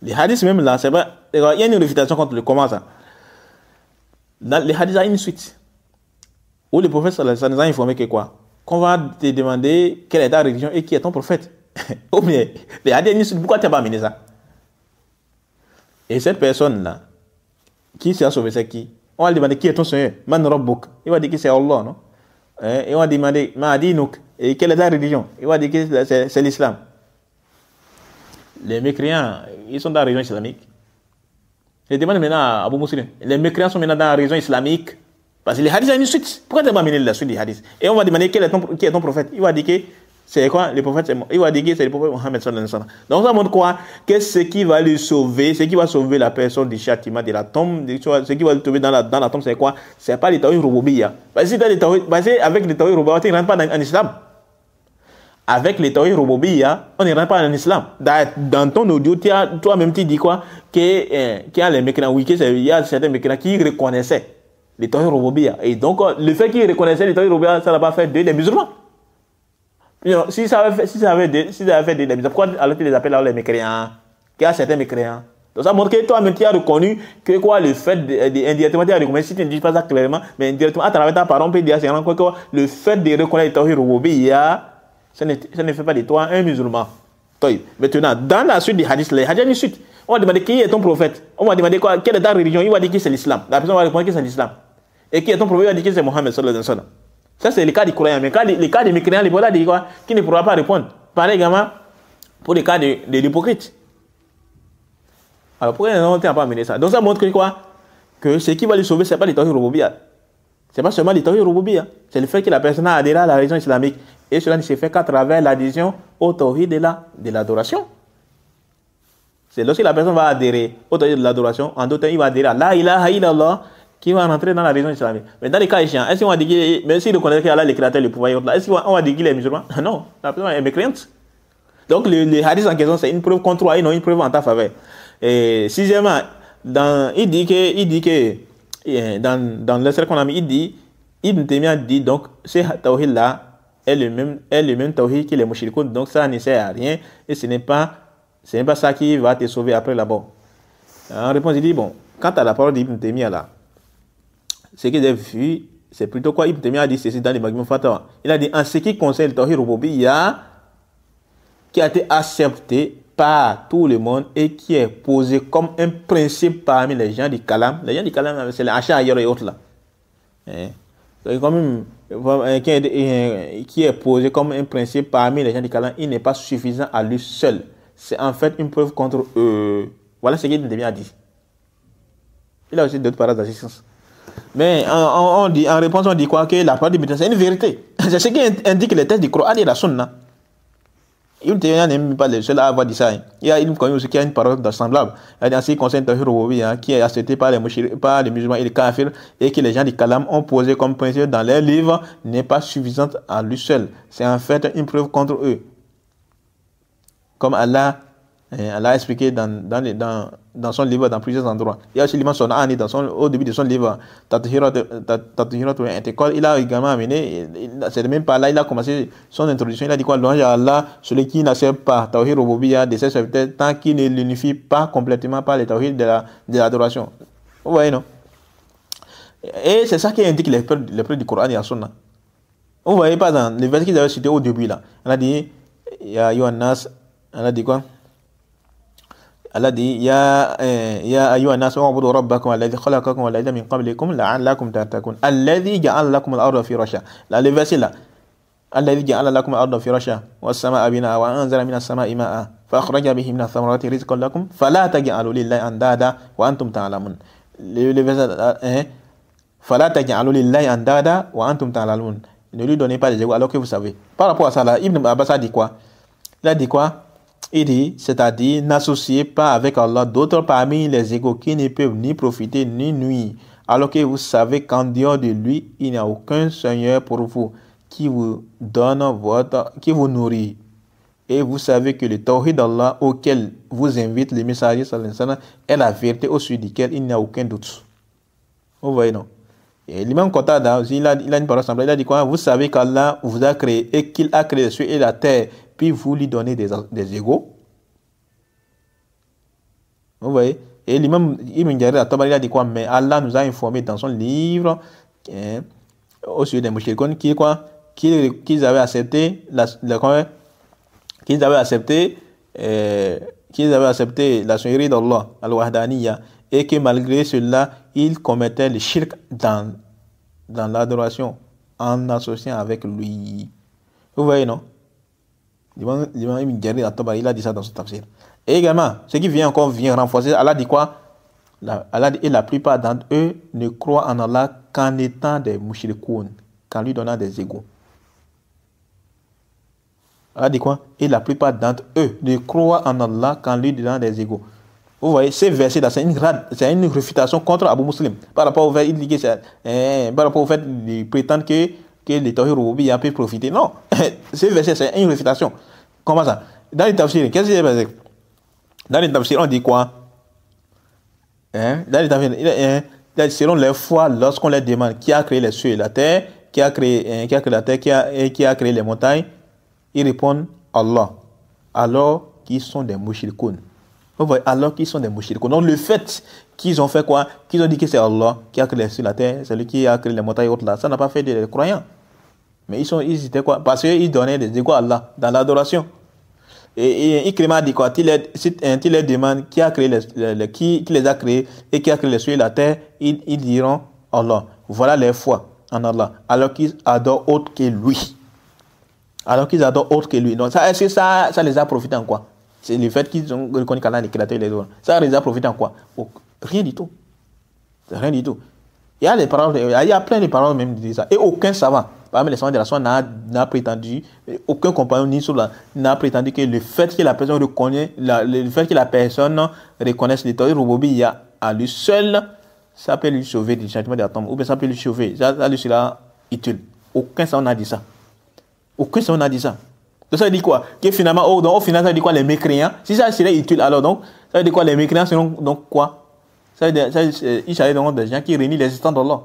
Les hadiths même là, c'est pas, il y a une réfutation contre lui. Comment ça? Dans les hadiths, il y a une suite. Où le prophète, ça nous a informé que quoi? Qu'on va te demander quelle est ta religion et qui est ton prophète. Ou bien, les hadiths, il y a une suite. Pourquoi tu n'as pas amené ça? Et cette personne-là, qui s'est sauvé, c'est qui? On va lui demander qui est ton Seigneur? Man Rabbuk. Il va dire que c'est Allah, non? Et on va demander, Ma'adinouk. Et quelle est ta religion? Il va dire que c'est l'islam. Les mécréants, ils sont dans la religion islamique. Je demande maintenant à Abu Muslim. Les mécréants sont maintenant dans la religion islamique. Parce que les hadiths ont une suite. Pourquoi tu n'as pas amené la suite des hadiths? Et on va demander qui est ton prophète. Il va dire que c'est quoi? Le prophète, il va dire que c'est le prophète Mohammed sallallahu alayhi wa sallam. Donc ça montre quoi? Que ce qui va le sauver, ce qui va sauver la personne du châtiment de la tombe, ce qui va le sauver dans la tombe, c'est quoi? C'est pas les tawhid rububiyya. Parce que avec les tawhid rububiyya, on ne rentre pas en islam. Avec les tawhid rububiyya, on ne rentre pas en islam. Dans ton audio, toi-même, tu dis quoi? Qu'il y a les mécréants, oui, il y a certains mécréants qui reconnaissaient les tawhid rububiyya. Et donc, le fait qu'ils reconnaissaient les tawhid rububiyya, ça n'a pas fait d'eux des musulmans. Si ça avait fait des musulmans, pourquoi alors tu les appelles les mécréants? Qu'il y a certains mécréants. Donc ça montre que toi-même tu as reconnu que quoi, le fait indirectement tu as reconnu, si tu ne dis pas ça clairement, mais indirectement à travers ta parole, on peut dire que le fait de reconnaître les tawhid rububiyya, ça ne fait pas de toi un musulman. Maintenant, dans la suite des hadiths, les hadiths, une suite, on va demander qui est ton prophète. On va demander quoi, quelle est ta religion. Il va dire que c'est l'islam. La personne va répondre que c'est l'islam. Et qui est ton prophète, il va dire que c'est Mohammed sallallahu alayhi wa sallam. Ça, c'est le cas des croyants. Mais les cas des mécréants, les voilà, quoi, qui ne pourra pas répondre. Pareil également pour les cas de l'hypocrite. Alors, pourquoi on n'a pas amené ça? Donc, ça montre que quoi? Que ce qui va lui sauver, ce n'est pas les tawhid rububiyya. Ce n'est pas seulement les tawhid rububiyya. C'est le fait que la personne a adhéré à la religion islamique. Et cela ne se fait qu'à travers l'adhésion au tawhid de l'adoration. C'est lorsque la personne va adhérer au tawhid de l'adoration, en d'autres temps, il va adhérer à la ilaha illallah, qui va rentrer dans la religion islamique. Mais dans les cas échéants, est-ce qu'on va dire que, même s'il reconnaît qu'Allah est le créateur, le pouvoir, est-ce qu'on va dire qu'il est musulman? Non, la personne est mécréante. Donc, le hadith en question, c'est une preuve contre toi et non une preuve en ta faveur. Et sixièmement, il dit que dans le qu'on a mis, il dit, Ibn Taymiyyah dit donc, ce tawhid-là est le même tawhid que les mouchrikoun, donc ça ne sert à rien et ce n'est pas ça qui va te sauver après là-bas. En réponse, il dit, bon, quant à la parole d'Ibn Taymiyyah là, ce que j'ai vu, c'est plutôt quoi Ibn Taymiyyah a dit ceci dans les Majmu' Fatawa. Il a dit, en ce qui concerne le tawhid rububiyya, qui a été accepté par tout le monde et qui est posé comme un principe parmi les gens du Kalam. Les gens du Kalam, c'est les Ash'ari et autres là. Qui est posé comme un principe parmi les gens du Kalam, il n'est pas suffisant à lui seul. C'est en fait une preuve contre eux. Voilà ce qu'il a dit. Il a aussi d'autres paroles d'assistance. Mais en réponse, on dit quoi? Que la parole du c'est une vérité. C'est ce qui indique les textes du Coran et de la Sunna. Ibn Taymiyyah n'est même pas le seul à avoir dit ça. Il y a une connu aussi qui a une parole semblable. En ce qui concerne le tawhid rububiyya, qui est accepté par les musulmans et les kafirs, et que les gens du Kalam ont posé comme principe dans leurs livres, n'est pas suffisante à lui seul. C'est en fait une preuve contre eux. Comme Allah a expliqué dans son livre, dans plusieurs endroits. Il y a aussi l'imam Son'ani, au début de son livre, Tathirat wa I'tiqad, il a également amené, c'est même par là, il a commencé son introduction, il a dit quoi? Louange à Allah, celui qui n'accepte pas Tawhid Rububiyya de ses serviteurs, tant qu'il ne l'unifie pas complètement par les Tawhid de l'adoration. Vous voyez, non? Et c'est ça qui indique les preuves du Coran et de la Sunna. Vous voyez, par exemple, les versets qu'ils avaient cités au début, là, on a dit, Ya Yohannas, on a dit quoi? Allah dit ya ayyuhan nas u'budu rabbakum alladhi khalaqakum wal ladhina min qablikum la'allakum tattaqun alladhi ja'ala lakum al-ardha firasha. Là le verset là, alladhi ja'ala lakum al-ardha firasha was samaa binaa wa anzala minas samaa'i maa'an fa akhraja bihi minath thamarati rizqan lakum fala taj'alu lillahi andada wa antum ta'lamun. Le verset fala taj'alu lillahi andada wa antum ta'lamun. Ne lui donnez pas des égaux alors que vous savez. Par rapport à ça là, Ibn Abbas a dit quoi? Il a dit quoi? Il dit, c'est-à-dire, n'associez pas avec Allah d'autres parmi les égaux qui ne peuvent ni profiter ni nuire, alors que vous savez qu'en dehors de lui, il n'y a aucun Seigneur pour vous qui vous donne qui vous nourrit. Et vous savez que le tawhid d'Allah auquel vous invite les messagers est la vérité au sujet duquel il n'y a aucun doute. Vous voyez, non? Et l'imam Qatada, il a une parole semblable, il a dit quoi? Vous savez qu'Allah vous a créé et qu'il a créé les cieux et la terre, puis vous lui donnez des égaux. Vous voyez? Et l'imam Ibn Jarir al-Tabari a dit quoi? Mais Allah nous a informé dans son livre au sujet des mouchrikoun qu'ils avaient accepté qu'ils avaient accepté la sonnerie d'Allah, al-Wahdaniyya, et que malgré cela, ils commettaient le shirk dans l'adoration en associant avec lui. Vous voyez, non? L'imam Ibn Jarir al-Tabari, il a dit ça dans son tafsir. Et également, ce qui vient renforcer, Allah dit quoi? Allah dit, et la plupart d'entre eux ne croient en Allah qu'en étant des mouchrikoun, qu'en lui donnant des égaux. Allah dit quoi? Et la plupart d'entre eux ne croient en Allah qu'en lui donnant des égaux. Vous voyez, ces versets-là, c'est une réfutation contre Abu Muslim. Par rapport au fait, il prétend que les tawhid rububiyya peuvent profiter. Non, ces versets, c'est une réfutation. Comment ça? Dans les tafsirs, qu'est-ce qui est passé? Dans les tafsirs, on dit quoi? Dans les tafsirs, selon les fois, lorsqu'on les demande qui a créé les cieux et la terre, qui a créé les montagnes, ils répondent Allah. Alors qu'ils sont des mouchrikoun. Vous voyez, alors qu'ils sont des mouchrikoun. Donc le fait qu'ils ont fait quoi? Qu'ils ont dit que c'est Allah qui a créé les cieux et la terre, c'est lui qui a créé les montagnes et autres là, ça n'a pas fait des croyants. Mais ils étaient quoi? Parce qu'ils donnaient des égaux à Allah dans l'adoration. Et Ikrima dit quoi? Il les demande qui a créé qui les a créés et qui a créé les cieux et la terre, ils diront Allah. Voilà les foi en Allah. Alors qu'ils adorent autre que lui. Donc est-ce que ça les a profité en quoi? C'est le fait qu'ils ont reconnu qu'Allah est le créateur et les autres. Ça les a profité en quoi? Rien du tout. Rien du tout. Il y a plein de paroles même qui disent ça. Et aucun savant parmi les savants de la Sunna n'a prétendu, aucun compagnon ni cela n'a prétendu que le fait que la personne reconnaît, le fait que la personne reconnaisse les tawhid rububiyya à lui seul, ça peut lui sauver du châtiment de la tombe, ou bien ça peut lui sauver, ça lui sera utile. Aucun savant n'a dit ça. Aucun savant n'a dit ça. Donc ça veut dire quoi? Que finalement, au final, ça veut dire quoi les mécréants? Si ça serait utile, alors donc, ça veut dire quoi les mécréants seront donc quoi? Ça veut dire, il s'agit donc des gens qui réunissent l'existence d'Allah.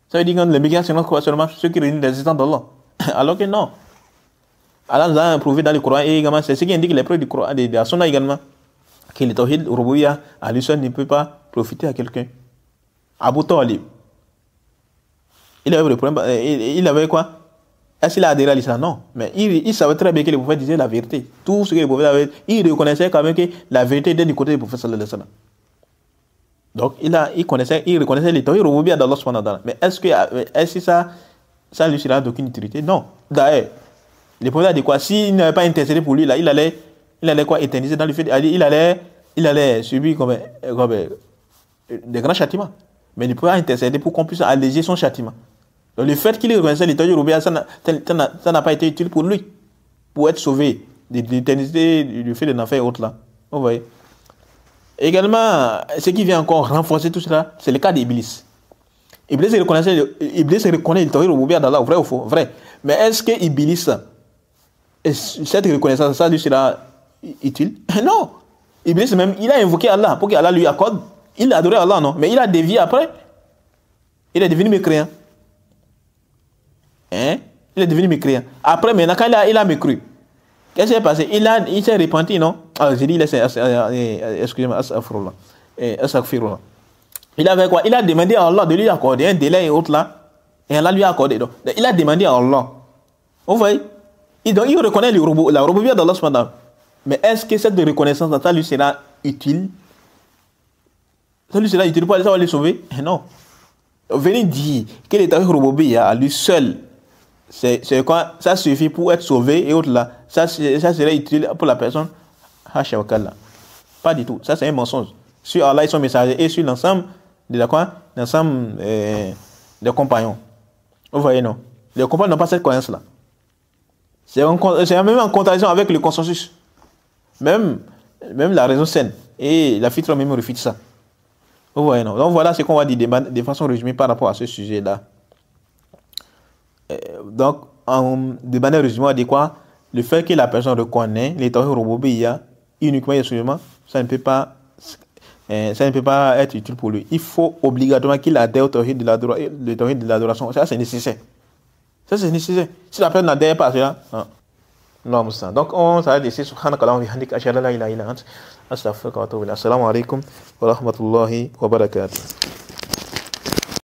Ça veut dire que les mécréants seront quoi? Seulement ceux qui réunissent l'existence d'Allah. Alors que non. Allah nous a prouvé dans le Coran et également, c'est ce qui indique les preuves du Coran, de la Sunna également, que le tawhid rububiyya à lui seul ne peut pas profiter à quelqu'un. Abu Talib, il avait le problème, il avait quoi? Est-ce qu'il a adhéré à l'islam? Non. Mais il savait très bien que le prophète disait la vérité. Tout ce que le prophète avait, il reconnaissait quand même que la vérité était du côté du prophète sallallahu alayhi wa sallam. Donc il reconnaissait les tawhid rububiyya d'Allah subhanahu wa ta'ala. Mais est-ce que ça lui sera d'aucune utilité? Non. D'ailleurs, le prophète a dit quoi? S'il n'avait pas intercédé pour lui, là, il allait quoi? Éterniser dans le fait, il allait subir comme des grands châtiments. Mais il pouvait intercéder pour qu'on puisse alléger son châtiment. Donc le fait qu'il reconnaissait les tawhid rububiyya, ça n'a pas été utile pour lui, pour être sauvé de l'éternité du fait de l'enfer et autres là. Vous voyez. Également, ce qui vient encore renforcer tout cela, c'est le cas d'Iblis. Iblis reconnaît le tawhid rububiyya d'Allah, vrai ou faux? Vrai. Mais est-ce que Iblis, cette reconnaissance, ça lui sera utile? Non. Iblis même, il a invoqué Allah pour qu'Allah lui accorde. Il a adoré Allah, non? Mais il a dévié après. Il est devenu mécréant. Il est devenu mécréant. Après, maintenant, quand il a mécru, qu'est-ce qui s'est passé? Il s'est repenti, non? J'ai dit, excusez-moi, astaghfirullah. Il avait quoi? Il a demandé à Allah de lui accorder un délai et autres là. Et Allah lui a accordé. Donc, il a demandé à Allah. Vous voyez? Donc, il reconnaît la rububiyya d'Allah subhanahu wa ta'ala. Mais est-ce que cette reconnaissance, ça lui sera utile? Ça lui sera utile pour ça va les sauver? Non. Venez dire que le tawhid rububiyya à lui seul, c'est quoi? Ça suffit pour être sauvé et autres là. Ça serait utile pour la personne. Pas du tout. Ça, c'est un mensonge. Sur Allah et son messager et sur l'ensemble de l'ensemble des compagnons. Vous voyez, non? Les compagnons n'ont pas cette croyance-là. C'est même en contradiction avec le consensus. Même la raison saine. Et la fitra même refute ça. Vous voyez, non? Donc voilà ce qu'on va dire de façon résumée par rapport à ce sujet-là. Donc, de manière résumée, on dit quoi? Le fait que la personne reconnaît les tawhid rububiyya uniquement et exclusivement, ça ne peut pas être utile pour lui. Il faut obligatoirement qu'il adhère au tawhid de l'adoration. Ça, c'est nécessaire. Ça, c'est nécessaire. Si la personne n'adhère pas à cela, non. Donc, on s'arrête ici. Subhanakallah wa bihamdik, ashhadu an la ilaha illa anta, astaghfiruka wa atubu ilayk. Assalamu alaikum wa rahmatullahi wa barakatuh.